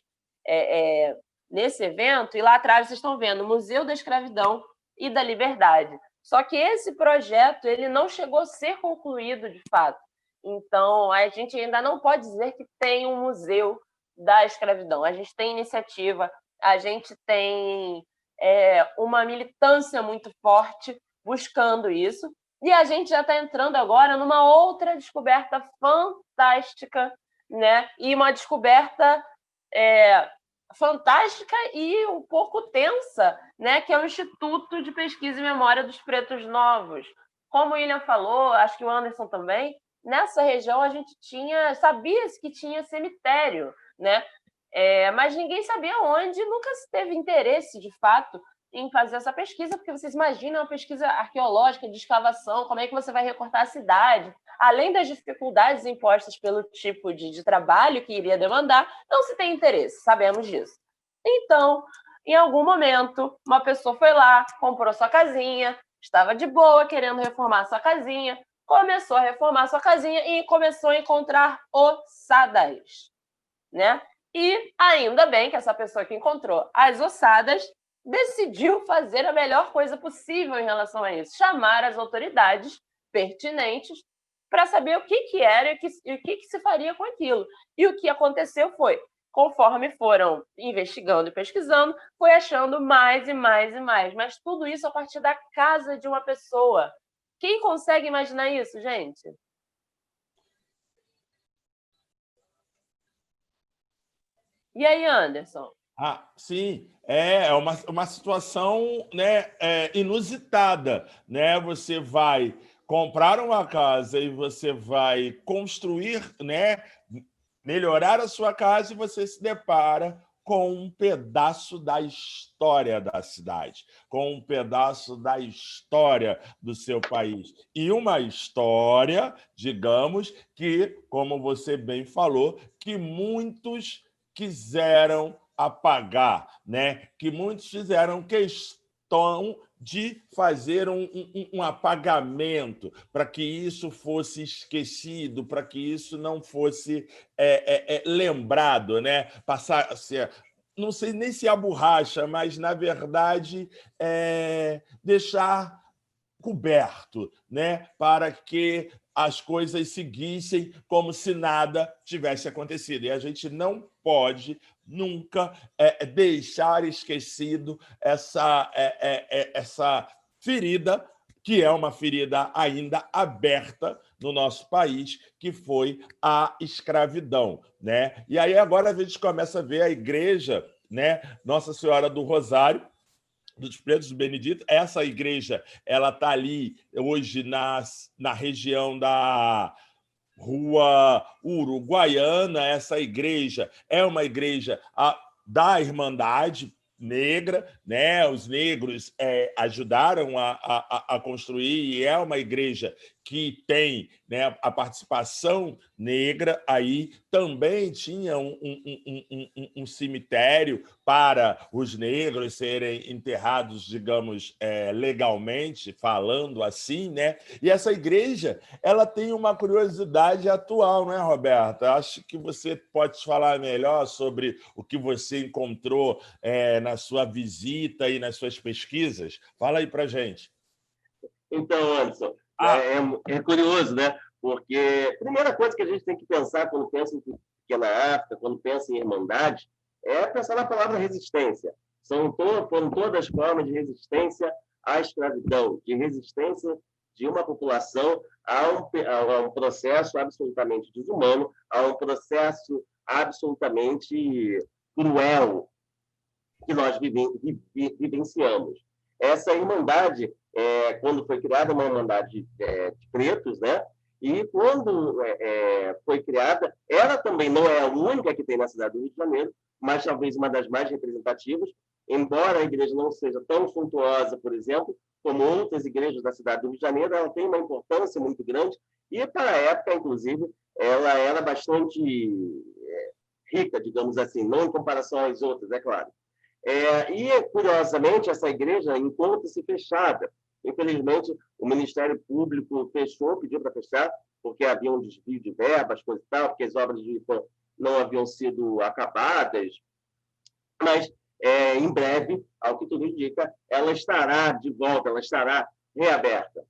nesse evento, e lá atrás vocês estão vendo o Museu da Escravidão e da Liberdade. Só que esse projeto ele não chegou a ser concluído de fato. Então, a gente ainda não pode dizer que tem um museu da escravidão. A gente tem iniciativa, a gente tem uma militância muito forte buscando isso, e a gente já está entrando agora numa outra descoberta fantástica, né? E uma descoberta fantástica e um pouco tensa, né? Que é o Instituto de Pesquisa e Memória dos Pretos Novos. Como o William falou, acho que o Anderson também, nessa região a gente sabia-se que tinha cemitério, né? Mas ninguém sabia onde, nunca se teve interesse, de fato, em fazer essa pesquisa, porque vocês imaginam uma pesquisa arqueológica de escavação, como é que você vai recortar a cidade, além das dificuldades impostas pelo tipo de trabalho que iria demandar, não se tem interesse, sabemos disso. Então, em algum momento, uma pessoa foi lá, comprou sua casinha, estava de boa, querendo reformar sua casinha, começou a reformar sua casinha e começou a encontrar ossadas, né? E ainda bem que essa pessoa que encontrou as ossadas decidiu fazer a melhor coisa possível em relação a isso, chamar as autoridades pertinentes para saber o que era e o que se faria com aquilo. E o que aconteceu foi, conforme foram investigando e pesquisando, foi achando mais e mais e mais, mas tudo isso a partir da casa de uma pessoa. Quem consegue imaginar isso, gente? E aí, Anderson? Sim, é uma situação, né, inusitada, né? Você vai comprar uma casa e você vai construir, né, melhorar a sua casa e você se depara com um pedaço da história da cidade, com um pedaço da história do seu país. E uma história, digamos, que, como você bem falou, que muitos quiseram apagar, né? Que muitos fizeram questão de fazer um apagamento para que isso fosse esquecido, para que isso não fosse lembrado, né? Passar a ser, não sei nem se é a borracha, mas, na verdade, deixar coberto, né? Para que as coisas seguissem como se nada tivesse acontecido. E a gente não pode nunca deixar esquecido essa ferida, que é uma ferida ainda aberta no nosso país, que foi a escravidão, né? E aí agora a gente começa a ver a igreja, né? Nossa Senhora do Rosário, dos Pretos do Benedito. Essa igreja ela está ali hoje na região da Rua Uruguaiana. Essa igreja é uma igreja da Irmandade Negra, né? Os negros ajudaram a construir, e é uma igreja que tem, né, a participação negra. Aí também tinha um cemitério para os negros serem enterrados, digamos, legalmente, falando assim, né? E essa igreja ela tem uma curiosidade atual, né, Roberta? Acho que você pode falar melhor sobre o que você encontrou na sua visita e nas suas pesquisas. Fala aí para gente. Então, Anderson, é curioso, né? Porque a primeira coisa que a gente tem que pensar quando pensa em Pequena África, quando pensa em Irmandade, é pensar na palavra resistência. Foram todas formas de resistência à escravidão, de resistência de uma população a um processo absolutamente desumano, a um processo absolutamente cruel que nós vivenciamos. essa Irmandade, quando foi criada, uma Irmandade de pretos, né? E quando foi criada, ela também não é a única que tem na cidade do Rio de Janeiro, mas talvez uma das mais representativas, embora a igreja não seja tão suntuosa, por exemplo, como outras igrejas da cidade do Rio de Janeiro, ela tem uma importância muito grande e, para a época, inclusive, ela era bastante rica, digamos assim, não em comparação às outras, é claro. E, curiosamente, essa igreja encontra-se fechada. Infelizmente, o Ministério Público fechou, pediu para fechar, porque havia um desvio de verbas, coisa e tal, porque as obras de não haviam sido acabadas. Mas, em breve, ao que tudo indica, ela estará de volta, ela estará reaberta.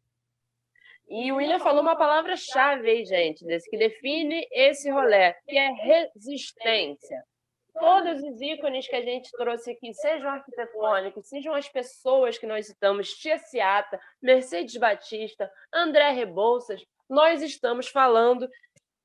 E o William falou uma palavra-chave aí, gente, desse que define esse rolê, que é resistência. Todos os ícones que a gente trouxe aqui, sejam arquitetônicos, sejam as pessoas que nós citamos, Tia Seata, Mercedes Batista, André Rebouças, nós estamos falando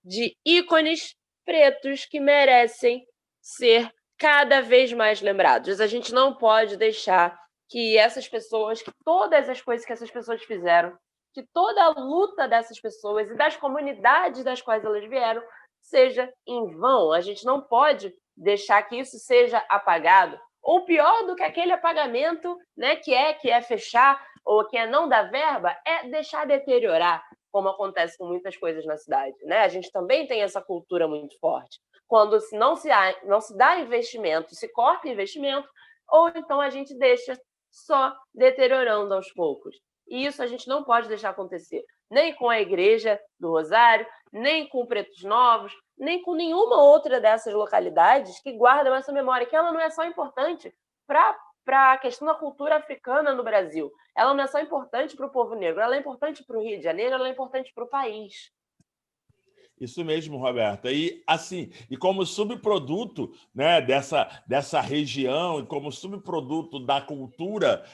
de ícones pretos que merecem ser cada vez mais lembrados. A gente não pode deixar que essas pessoas, que todas as coisas que essas pessoas fizeram, que toda a luta dessas pessoas e das comunidades das quais elas vieram seja em vão. A gente não pode deixar que isso seja apagado. Ou pior do que aquele apagamento, né, que é fechar ou que é não dar verba, é deixar deteriorar, como acontece com muitas coisas na cidade, né? A gente também tem essa cultura muito forte. Quando não se dá investimento, se corta investimento, ou então a gente deixa só deteriorando aos poucos. E isso a gente não pode deixar acontecer, nem com a Igreja do Rosário, nem com Pretos Novos, nem com nenhuma outra dessas localidades que guardam essa memória, que ela não é só importante para a questão da cultura africana no Brasil, ela não é só importante para o povo negro, ela é importante para o Rio de Janeiro, ela é importante para o país. Isso mesmo, Roberta. E assim, e como subproduto, né, dessa região, e como subproduto da cultura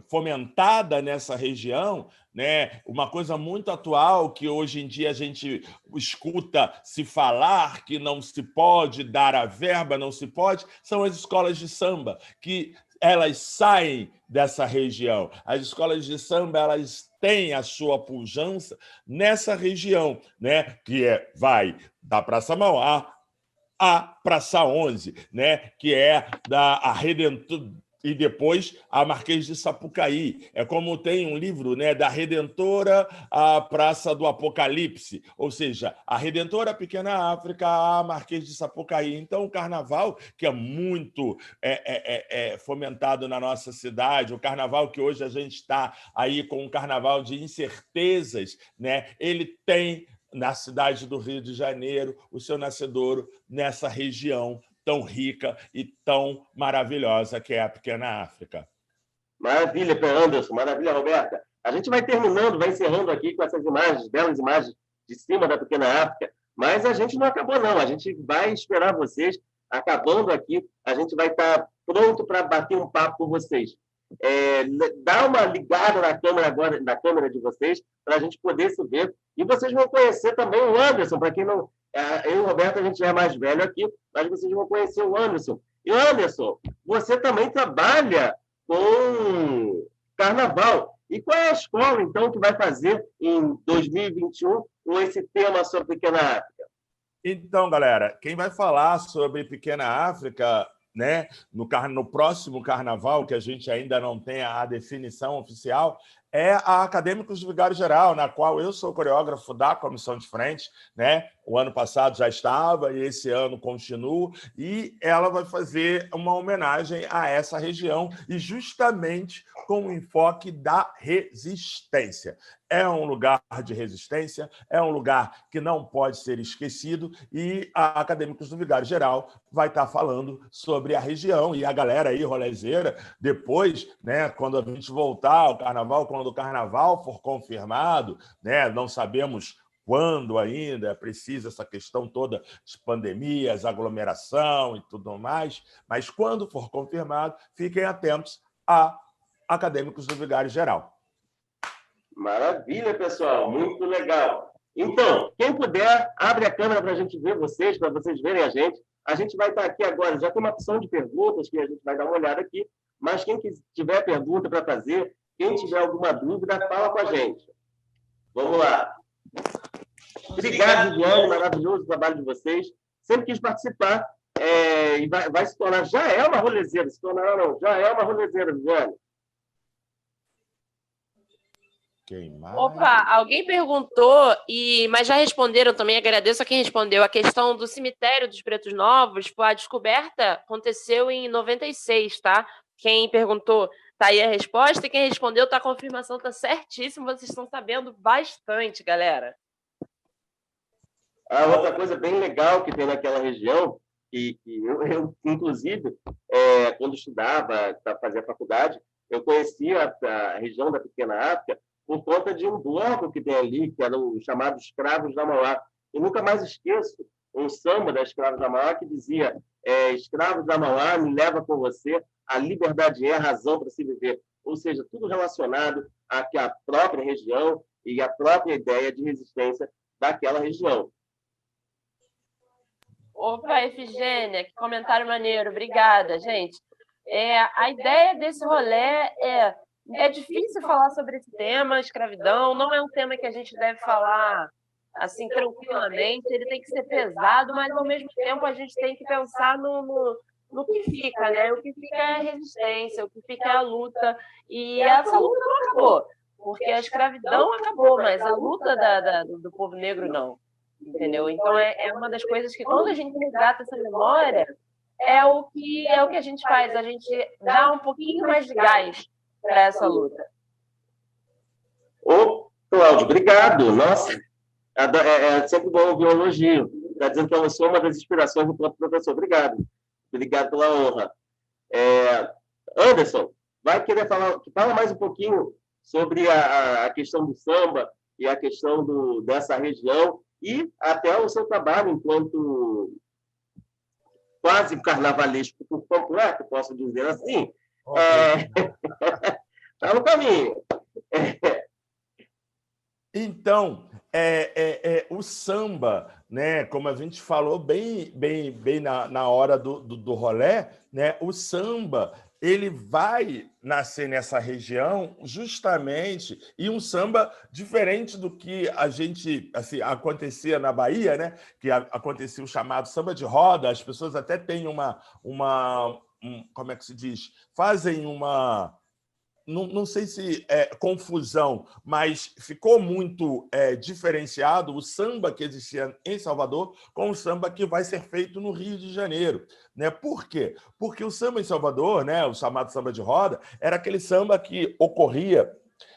fomentada nessa região, né, uma coisa muito atual que hoje em dia a gente escuta se falar que não se pode dar a verba, não se pode, são as escolas de samba, que elas saem dessa região. As escolas de samba, elas têm a sua pujança nessa região, né? Que vai da Praça Mauá à Praça 11, né? Que é da Redentor, e depois a Marquês de Sapucaí. É como tem um livro, né, da Redentora à Praça do Apocalipse, ou seja, a Redentora, a Pequena África, a Marquês de Sapucaí. Então, o carnaval, que é muito fomentado na nossa cidade, o carnaval que hoje a gente está aí com um carnaval de incertezas, né, ele tem na cidade do Rio de Janeiro o seu nascedouro nessa região tão rica e tão maravilhosa que é a Pequena África. Maravilha, Anderson, maravilha, Roberta. A gente vai terminando, vai encerrando aqui com essas imagens, belas imagens de cima da Pequena África, mas a gente não acabou, não. A gente vai esperar vocês. Acabando aqui, a gente vai estar pronto para bater um papo com vocês. Dá uma ligada na câmera agora, na câmera de vocês, para a gente poder se ver. E vocês vão conhecer também o Anderson, para quem não... Eu e o Roberto, a gente é mais velho aqui, mas vocês vão conhecer o Anderson. E, Anderson, você também trabalha com carnaval. E qual é a escola, então, que vai fazer em 2021 com esse tema sobre Pequena África? Então, galera, quem vai falar sobre Pequena África, né, no próximo carnaval, que a gente ainda não tem a definição oficial, é a Acadêmicos do Vigário Geral, na qual eu sou coreógrafo da comissão de frente, né? O ano passado já estava e esse ano continuo, e ela vai fazer uma homenagem a essa região e justamente com o enfoque da resistência. É um lugar de resistência, é um lugar que não pode ser esquecido, e a Acadêmicos do Vigário Geral vai estar falando sobre a região. E a galera aí, rolezeira, depois, né, quando a gente voltar ao carnaval, quando o carnaval for confirmado, né, não sabemos quando ainda, precisa essa questão toda de pandemias, aglomeração e tudo mais, mas quando for confirmado, fiquem atentos a Acadêmicos do Vigário Geral. Maravilha, pessoal, muito legal. Então, quem puder, abre a câmera para a gente ver vocês, para vocês verem a gente. A gente vai estar aqui agora, já tem uma opção de perguntas que a gente vai dar uma olhada aqui, Mas quem tiver pergunta para fazer, quem tiver alguma dúvida, fala com a gente. Vamos lá. Obrigado, Viviane, maravilhoso o trabalho de vocês. Sempre quis participar e vai se tornar, já é uma rolezeira, se tornará não, já é uma rolezeira, Viviane. Opa, alguém perguntou, mas já responderam também, agradeço a quem respondeu, a questão do cemitério dos Pretos Novos, a descoberta aconteceu em 96, tá? Quem perguntou, tá aí a resposta, e quem respondeu, tá a confirmação, tá certíssimo, vocês estão sabendo bastante, galera. A outra coisa bem legal que tem naquela região, que eu inclusive, quando estudava, fazia faculdade, eu conhecia a região da Pequena África por conta de um bloco que tem ali, que era o chamado Escravos da Mauá. Eu nunca mais esqueço um samba da Escravos da Mauá que dizia: escravos da Mauá, me leva com você, a liberdade é a razão para se viver. Ou seja, tudo relacionado à própria região e à própria ideia de resistência daquela região. Opa, Efigênia, que comentário maneiro, obrigada, gente. A ideia desse rolê é difícil falar sobre esse tema, escravidão, não é um tema que a gente deve falar assim tranquilamente, ele tem que ser pesado, mas ao mesmo tempo a gente tem que pensar no que fica, né? O que fica é a resistência, o que fica é a luta, e essa luta não acabou, porque a escravidão acabou, mas a luta do povo negro não. Entendeu? Então é uma das coisas que quando a gente resgata essa memória é o que a gente faz, a gente dá um pouquinho mais de gás para essa luta. Ô, Cláudio, obrigado. Nossa, é sempre bom ouvir um elogio. Está dizendo que eu sou uma das inspirações do próprio professor. Obrigado. Obrigado pela honra. Anderson, vai querer fala mais um pouquinho sobre a questão do samba e a questão dessa região e até o seu trabalho enquanto quase carnavalesco por completo, posso dizer assim. Está no caminho. Então, o samba, né, como a gente falou bem na hora do rolê, né, o samba ele vai nascer nessa região justamente, e um samba diferente do que a gente assim, acontecia na Bahia, né? Que acontecia o chamado samba de roda, as pessoas até têm como é que se diz? Fazem uma... Não sei se é confusão, mas ficou muito diferenciado o samba que existia em Salvador com o samba que vai ser feito no Rio de Janeiro. Né? Por quê? Porque o samba em Salvador, né, o chamado samba de roda, era aquele samba que ocorria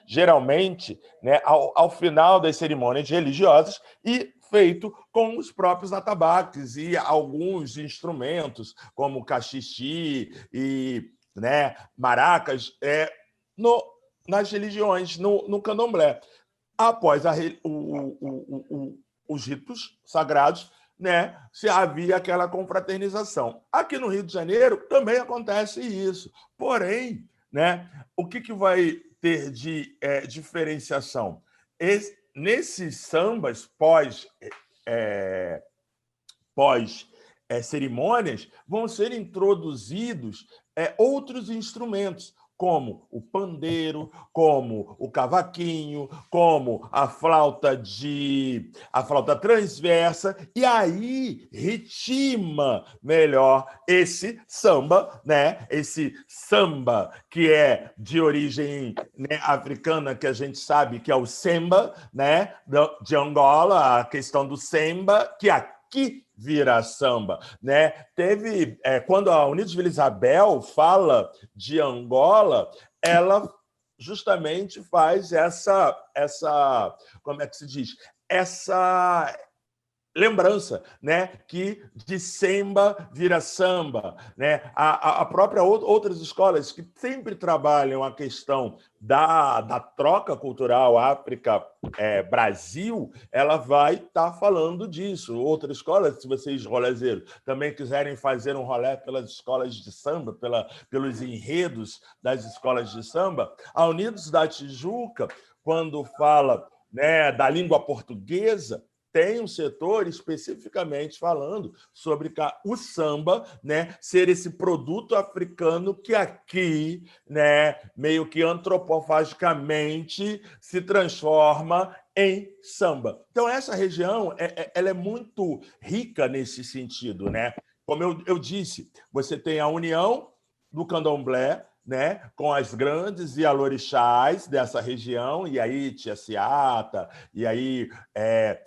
geralmente, né, ao final das cerimônias religiosas e feito com os próprios atabaques e alguns instrumentos, como cachixi e, né, maracas, nas religiões, no candomblé. Após os ritos sagrados, né, se havia aquela confraternização. Aqui no Rio de Janeiro também acontece isso. Porém, né, o que vai ter de diferenciação? Nesses sambas pós-cerimônias, vão ser introduzidos outros instrumentos, como o pandeiro, como o cavaquinho, como a flauta transversa, e aí ritima melhor esse samba, né? Esse samba que é de origem, né, africana, que a gente sabe que é o semba, né, de Angola, a questão do semba, que aqui vira samba, né? Teve quando a Unidos Vila Isabel fala de Angola, ela justamente faz essa como é que se diz? Essa lembrança, né, que de semba vira samba, né? A própria outras escolas que sempre trabalham a questão da troca cultural África-Brasil, ela vai estar falando disso. Outra escola, se vocês, rolezeiros, também quiserem fazer um rolê pelas escolas de samba, pelos enredos das escolas de samba, a Unidos da Tijuca, quando fala, né, da língua portuguesa, tem um setor especificamente falando sobre o samba, né, ser esse produto africano que aqui, né, meio que antropofagicamente se transforma em samba. Então, essa região ela é muito rica nesse sentido, né? Como eu disse, você tem a união do candomblé, né, com as grandes Ialorixás dessa região, e aí Tia Ciata, e aí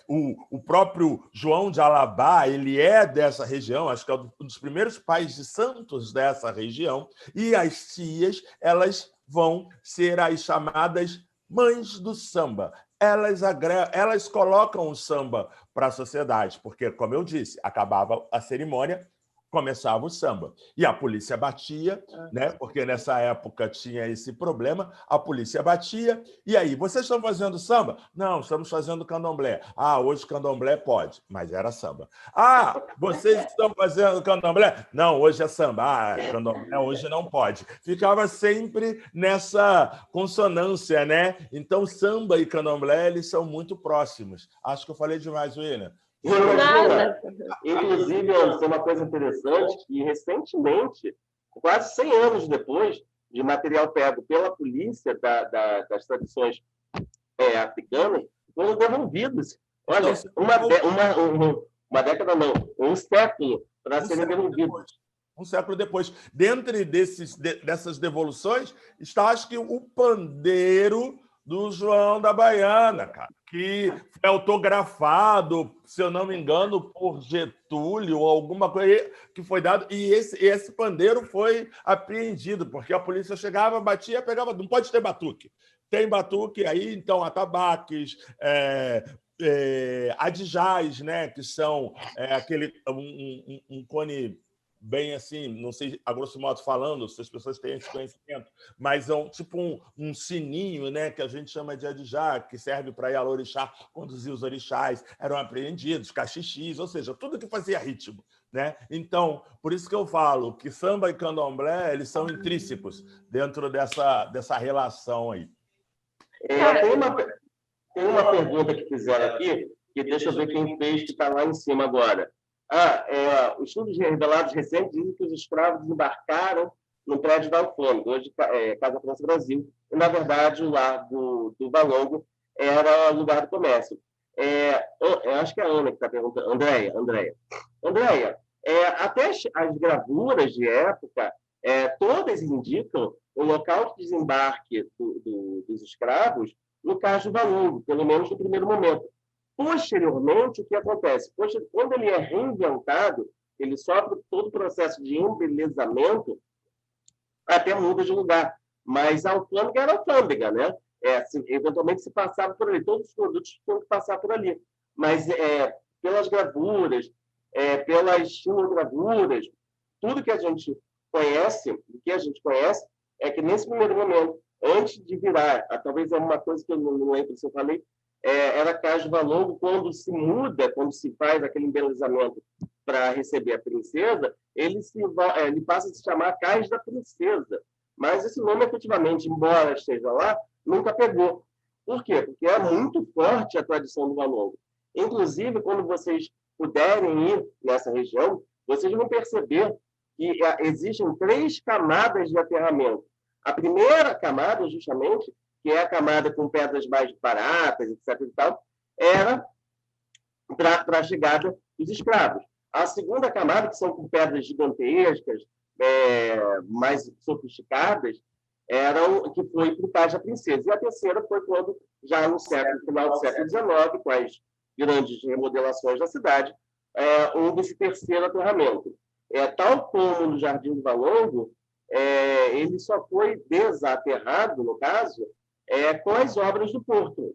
o próprio João de Alabá, ele é dessa região, acho que é um dos primeiros pais de santos dessa região, e as tias, elas vão ser as chamadas mães do samba. Elas colocam o samba para a sociedade, porque, como eu disse, acabava a cerimônia, começava o samba. E a polícia batia, né? Porque nessa época tinha esse problema, a polícia batia, e aí, vocês estão fazendo samba? Não, estamos fazendo candomblé. Ah, hoje candomblé pode, mas era samba. Ah, vocês estão fazendo candomblé? Não, hoje é samba. Ah, candomblé hoje não pode. Ficava sempre nessa consonância, né? Então, samba e candomblé, eles são muito próximos. Acho que eu falei demais, William. Nada. Inclusive, Anderson, uma coisa interessante, que recentemente, quase 100 anos depois de material pego pela polícia das tradições africanas, foram devolvidos. Olha, uma década não, um século para serem devolvidos. Um século depois. Dentre dessas devoluções, está, acho que, o pandeiro do João da Baiana, cara, que foi autografado, se eu não me engano, por Getúlio, ou alguma coisa que foi dado, e esse pandeiro foi apreendido, porque a polícia chegava, batia, pegava, não pode ter batuque. Tem batuque, aí, então, atabaques, adijás, né, que são aquele um cone bem assim, não sei, a grosso modo falando, se as pessoas têm esse conhecimento, mas é tipo um sininho, né, que a gente chama de adijá, que serve para Ialorixá conduzir os orixás, eram apreendidos, cachixis, ou seja, tudo que fazia ritmo, né? Então, por isso que eu falo que samba e candomblé, eles são intrínsecos dentro dessa relação aí. Tem uma pergunta que fizeram aqui, que deixa eu ver quem fez, que está lá em cima agora. Os estudos revelados recentes dizem que os escravos desembarcaram no prédio da alfândega, hoje Casa França Brasil, e, na verdade, o lar do Valongo era lugar do comércio. Eu acho que é a Ana que está perguntando. Andréia, até as gravuras de época, todas indicam o local de desembarque dos escravos no caso do Valongo, pelo menos no primeiro momento. Posteriormente, o que acontece? Quando ele é reinventado, ele sofre todo o processo de embelezamento, até muda de lugar. Mas a alfândega era alfândega, né? Eventualmente se passava por ali, todos os produtos tinham que passar por ali. Mas pelas gravuras, pelas xinogravuras, tudo que a gente conhece, é que nesse primeiro momento, antes de virar, talvez é uma coisa que eu não lembro se eu falei, era Cais do Valongo, quando se muda, quando se faz aquele embelezamento para receber a princesa, ele passa a se chamar Cais da Princesa. Mas esse nome, efetivamente, embora esteja lá, nunca pegou. Por quê? Porque é muito forte a tradição do Valongo. Inclusive, quando vocês puderem ir nessa região, vocês vão perceber que existem 3 camadas de aterramento. A primeira camada, justamente, que é a camada com pedras mais baratas, etc. e tal, era para a chegada dos escravos. A segunda camada, que são com pedras gigantescas, mais sofisticadas, que foi para o Cais da Princesa. E a terceira foi quando, já no final do século XIX, com as grandes remodelações da cidade, houve esse terceiro aterramento. Tal como no Jardim do Valongo, ele só foi desaterrado, no caso, com as obras do Porto,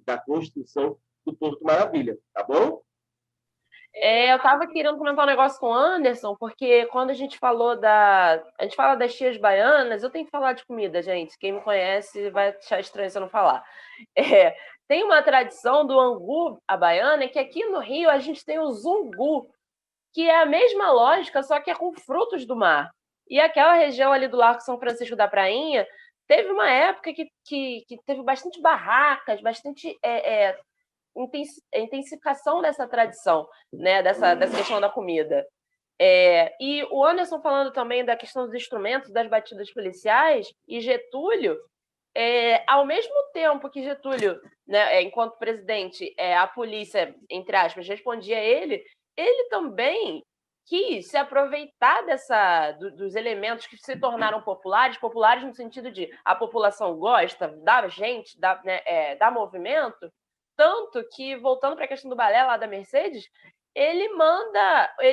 da construção do Porto Maravilha, tá bom? Eu estava querendo comentar um negócio com o Anderson, porque quando a gente fala das tias baianas, eu tenho que falar de comida, gente. Quem me conhece vai achar estranho se eu não falar. Tem uma tradição do angu à baiana, que aqui no Rio a gente tem o zungu, que é a mesma lógica, só que é com frutos do mar. E aquela região ali do Largo São Francisco da Prainha, teve uma época que teve bastante barracas, bastante intensificação dessa tradição, né, dessa questão da comida. E o Anderson falando também da questão dos instrumentos, das batidas policiais, e Getúlio, ao mesmo tempo que Getúlio, né, enquanto presidente, a polícia, entre aspas, respondia a ele também quis se aproveitar dos elementos que se tornaram populares no sentido de a população gosta, dá gente, dá movimento, tanto que, voltando para a questão do balé lá da Mercedes, ele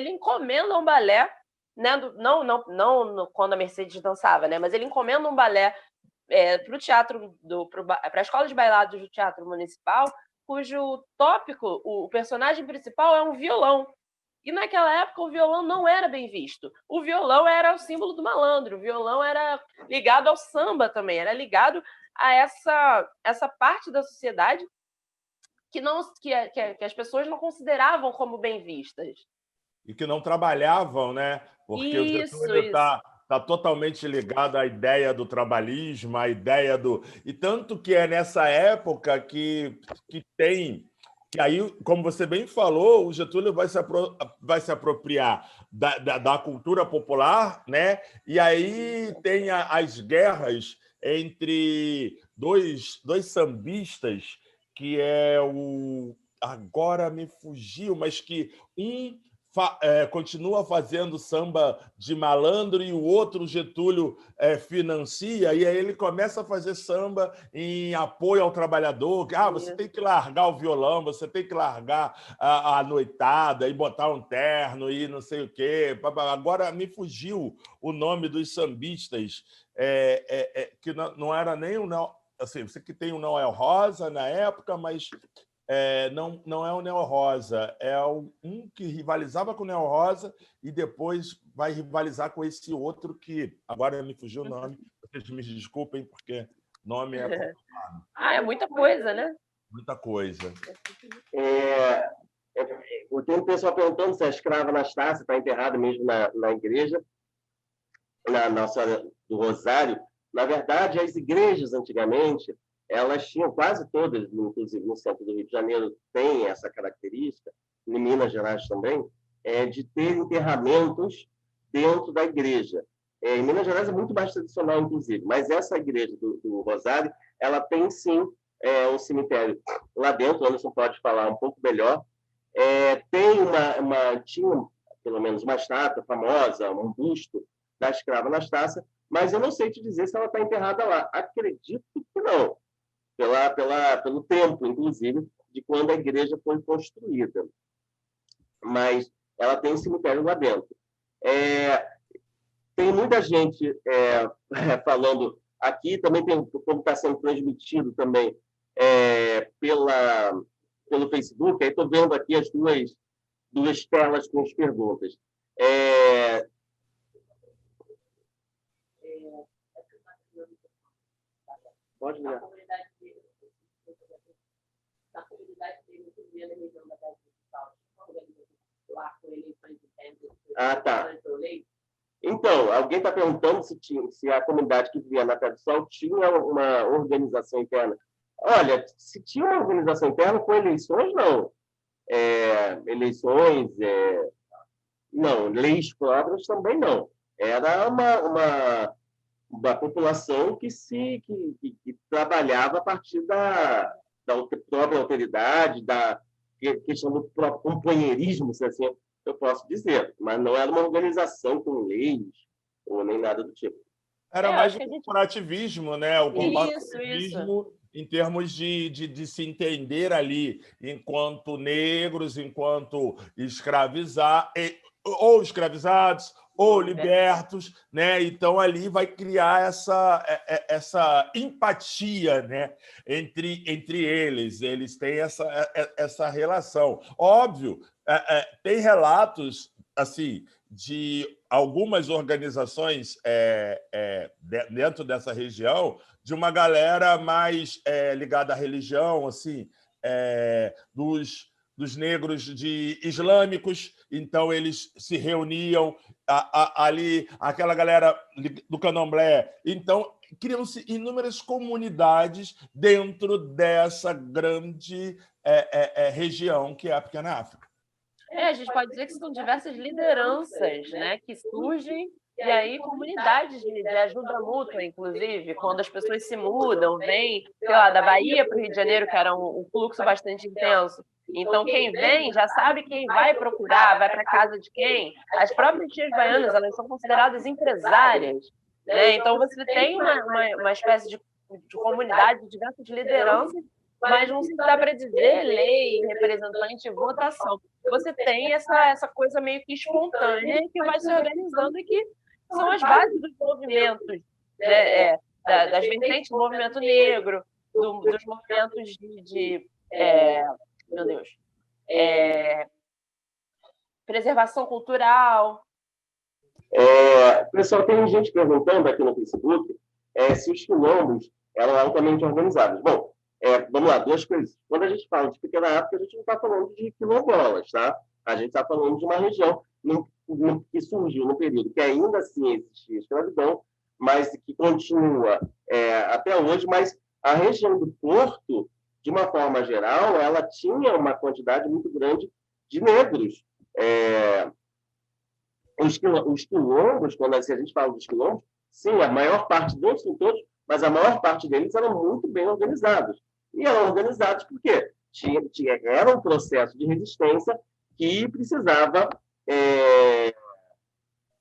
encomenda um balé, né, não quando a Mercedes dançava, né, mas ele encomenda um balé para o teatro, para a escola de bailados do Teatro Municipal, cujo tópico, o personagem principal é um violão. E naquela época o violão não era bem visto. O violão era o símbolo do malandro, o violão era ligado ao samba também, era ligado a essa parte da sociedade que as pessoas não consideravam como bem vistas. E que não trabalhavam, né? Porque o Getúlio está totalmente ligado à ideia do trabalhismo, à ideia do... E tanto que é nessa época que tem... Que aí, como você bem falou, o Getúlio vai se apropriar da cultura popular, né? E aí tem as guerras entre dois sambistas, que é o... Agora me fugiu, mas que continua fazendo samba de malandro e o outro Getúlio financia, e aí ele começa a fazer samba em apoio ao trabalhador. Você tem que largar o violão, você tem que largar a noitada e botar um terno e não sei o quê. Agora me fugiu o nome dos sambistas, que não era nem o... Assim, você que tem o Noel Rosa na época, mas... não é o Neo Rosa, é um que rivalizava com o Neo Rosa e depois vai rivalizar com esse outro que agora me fugiu o nome. Vocês me desculpem, porque nome é complicado. É muita coisa, né? Muita coisa. Tem um pessoal perguntando se a escrava Anastácia está enterrada mesmo na igreja, na Nossa Senhora do Rosário. Na verdade, as igrejas, antigamente, elas tinham quase todas, inclusive no centro do Rio de Janeiro, tem essa característica, em Minas Gerais também, de ter enterramentos dentro da igreja. Em Minas Gerais é muito mais tradicional, inclusive, mas essa igreja do Rosário, ela tem, sim, um cemitério lá dentro. O Anderson pode falar um pouco melhor. Tinha, pelo menos, uma estátua famosa, um busto da escrava Anastácia, mas eu não sei te dizer se ela está enterrada lá. Acredito que não. Pelo tempo, inclusive, de quando a igreja foi construída. Mas ela tem um cemitério lá dentro. Tem muita gente falando aqui, também tem como está sendo transmitido também pelo Facebook. Aí estou vendo aqui as duas telas com as perguntas. Pode ler. Na comunidade dele, na região da Casa do Sal, tá. Então, alguém está perguntando se a comunidade que vivia na Casa do Sol tinha uma organização interna. Olha, se tinha uma organização interna com eleições, não. Eleições, não. Leis próprias também não. Era uma população que trabalhava a partir da própria autoridade, da questão do próprio companheirismo, se assim eu posso dizer, mas não era uma organização com leis ou nem nada do tipo. Era mais o corporativismo, né? O corporativismo Isso. Em termos de se entender ali enquanto negros, enquanto ou escravizados, ou libertos, né? Então ali vai criar essa empatia, né? entre eles. Eles têm essa relação. Óbvio, tem relatos assim de algumas organizações dentro dessa região, de uma galera mais ligada à religião, assim, dos dos negros islâmicos, então eles se reuniam ali, aquela galera do candomblé. Então, criam-se inúmeras comunidades dentro dessa grande região que é a Pequena África. A gente pode dizer que são diversas lideranças, né, que surgem, e aí comunidades de ajuda mútua, inclusive, quando as pessoas se mudam, vêm, sei lá, da Bahia para o Rio de Janeiro, que era um fluxo bastante intenso. Então, quem vem já sabe quem vai procurar, vai para casa de quem. As próprias tias baianas, elas são consideradas empresárias, né? Então, você tem uma espécie de comunidade de diversas lideranças, mas não se dá para dizer lei, representante, votação. Você tem essa coisa meio que espontânea que vai se organizando e que são as bases dos movimentos, né? Das vertentes do movimento negro, dos movimentos meu Deus, preservação cultural. Pessoal, tem gente perguntando aqui no Facebook se os quilombos eram altamente organizados. Bom, vamos lá, duas coisas. Quando a gente fala de Pequena África, a gente não está falando de quilombolas, tá? A gente está falando de uma região que surgiu no período que ainda assim existia escravidão, mas que continua até hoje. Mas a região do Porto, de uma forma geral, ela tinha uma quantidade muito grande de negros. Os quilombos, quando a gente fala dos quilombos, sim, a maior parte, não são todos, mas a maior parte deles eram muito bem organizados. E eram organizados porque era um processo de resistência que precisava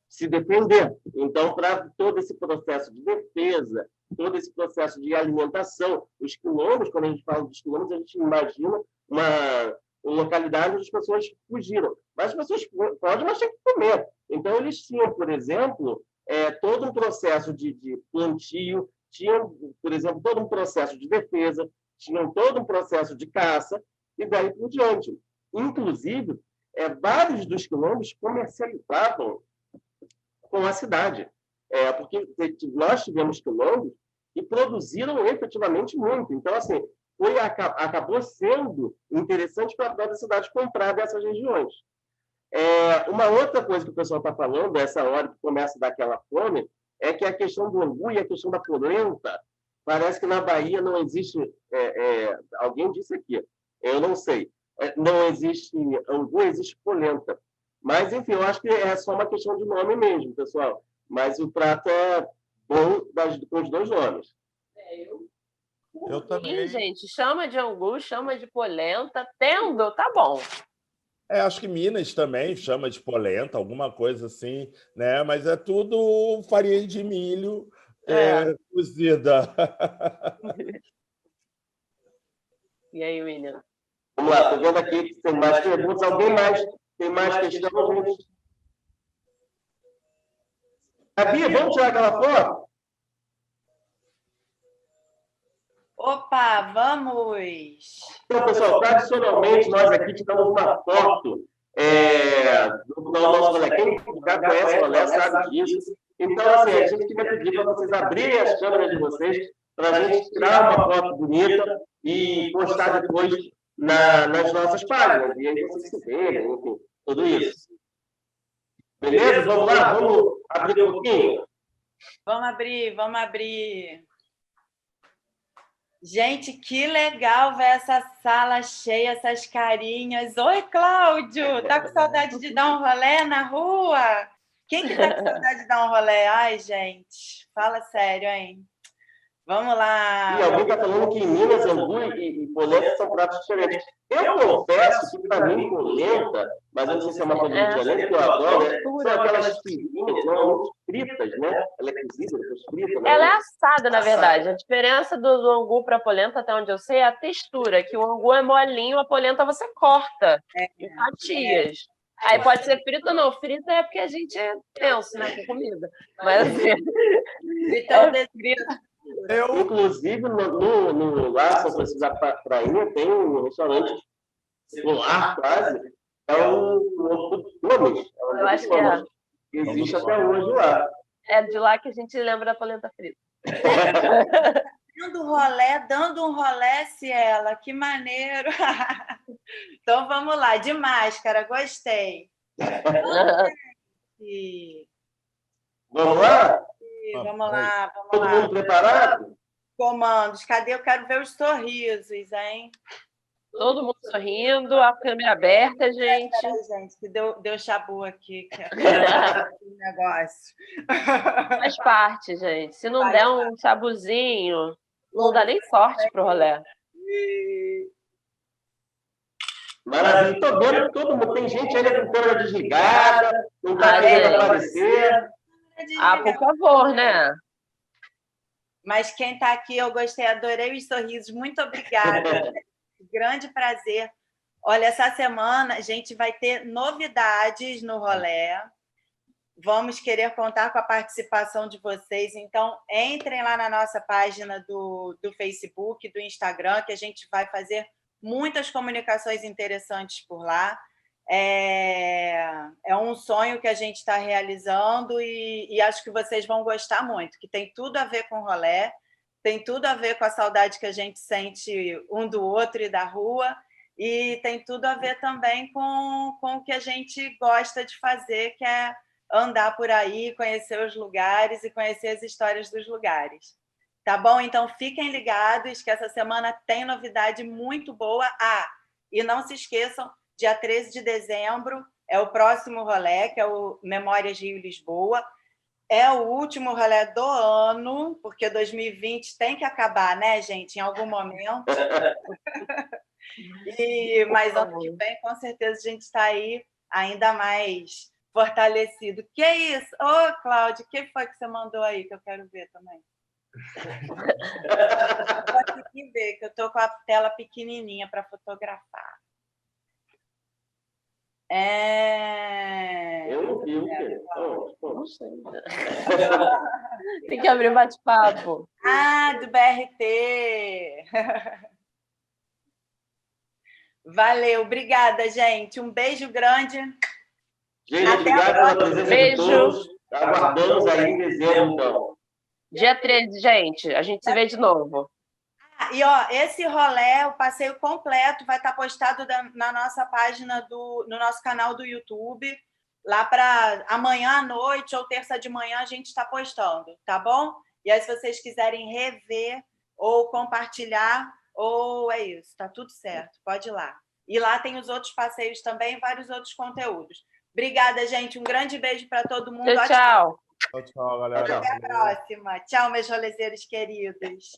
se defender. Então, para todo esse processo de defesa, todo esse processo de alimentação, os quilombos, quando a gente fala dos quilombos, a gente imagina uma localidade onde as pessoas fugiram. Mas as pessoas podem, mas têm que comer. Então, eles tinham, por exemplo, todo um processo de plantio, tinham, por exemplo, todo um processo de defesa, tinham todo um processo de caça, e daí por diante. Inclusive, vários dos quilombos comercializavam com a cidade, porque nós tivemos quilombos que produziram efetivamente muito. Então, assim, acabou sendo interessante para toda a cidade comprar dessas regiões. Uma outra coisa que o pessoal está falando, essa hora que começa a dar aquela fome, é que a questão do angu e a questão da polenta, parece que na Bahia não existe... alguém disse aqui, eu não sei, não existe angu, existe polenta. Mas, enfim, eu acho que é só uma questão de nome mesmo, pessoal. Mas o prato é bom com os dois nomes. Eu também. Sim, gente, chama de angu, chama de polenta, tendo, tá bom. Acho que Minas também chama de polenta, alguma coisa assim, né? Mas é tudo farinha de milho cozida. E aí, menina? Vamos lá, estou vendo aqui que tem mais perguntas. Alguém mais tem mais questão, gente? Gabi, vamos tirar aquela foto? Opa, vamos! Então, pessoal, tradicionalmente, nós aqui tiramos uma foto do nosso rolê. Quem já conhece o rolê sabe disso. Então, assim, a gente queria pedir para vocês abrirem as câmeras de vocês para a gente tirar uma foto bonita e postar depois nas nossas páginas. E aí vocês se verem, enfim, tudo isso. Beleza? Vamos lá? Vamos abrir um pouquinho? Vamos abrir. Gente, que legal ver essa sala cheia, essas carinhas. Oi, Cláudio! Tá com saudade de dar um rolê na rua? Quem que tá com saudade de dar um rolê? Ai, gente, fala sério, hein? Vamos lá. E alguém está falando que em Minas, angu e polenta são pratos diferentes. Eu confesso que, para mim, polenta, mas eu não sei se é uma coisa do Rio que eu adoro, são aquelas tirinhas, normalmente fritas, né? Ela é cozida, depois frita. Ela é assada, na verdade. A diferença do angu para a polenta, até onde eu sei, é a textura, que o angu é molinho, a polenta você corta em fatias. Aí pode ser frito ou não. Frita é porque a gente é tenso, né, com comida. Mas assim, Então, inclusive, lá, São Francisco da Prainha, tem um restaurante lar quase, o Gomes. Eu acho que é. Existe até hoje lá. É de lá que a gente lembra da polenta frita. dando um rolé, Ciela, que maneiro. Então vamos lá, de máscara, gostei. Vamos lá? Vamos lá. Todo mundo preparado? Comandos, cadê? Eu quero ver os sorrisos, hein? Todo mundo sorrindo, a câmera aberta, gente. Peraí, gente, que deu chabu aqui, que é um negócio. Faz parte, gente. Se não der um chabuzinho, não dá nem sorte pro rolê. Maravilha. Estou vendo que todo mundo. Tem gente ainda com câmera desligada, não está querendo aparecer. Por favor, né? Mas quem está aqui, eu gostei, adorei os sorrisos. Muito obrigada. Grande prazer. Olha, essa semana a gente vai ter novidades no rolê. Vamos querer contar com a participação de vocês. Então, entrem lá na nossa página do Facebook, do Instagram, que a gente vai fazer muitas comunicações interessantes por lá. É um sonho que a gente está realizando e acho que vocês vão gostar muito, que tem tudo a ver com o rolê, tem tudo a ver com a saudade que a gente sente um do outro e da rua, e tem tudo a ver também com o que a gente gosta de fazer, que é andar por aí, conhecer os lugares e conhecer as histórias dos lugares. Tá bom? Então, fiquem ligados que essa semana tem novidade muito boa. E não se esqueçam, dia 13 de dezembro é o próximo rolê, que é o Memórias Rio-Lisboa. É o último rolê do ano, porque 2020 tem que acabar, né, gente? Em algum momento. Mas ano que vem, com certeza, a gente está aí ainda mais fortalecido. Que isso? Ô, Cláudia, o que foi que você mandou aí que eu quero ver também? Vou conseguir ver, que eu estou com a tela pequenininha para fotografar. Eu não vi o quê? Não sei. Tem que abrir bate-papo. Do BRT. Valeu, obrigada, gente. Um beijo grande. Gente, obrigado pela presença de todos. Aguardamos aí em dezembro, então. Dia 13, gente. A gente se vê de novo. Esse rolê, o passeio completo, vai estar postado na nossa página, no nosso canal do YouTube. Lá para amanhã à noite ou terça de manhã a gente está postando, tá bom? E aí, se vocês quiserem rever ou compartilhar, é isso, tá tudo certo, pode ir lá. E lá tem os outros passeios também, vários outros conteúdos. Obrigada, gente. Um grande beijo para todo mundo. Tchau. Tchau, galera. Até a próxima. Tchau, meus rolezeiros queridos.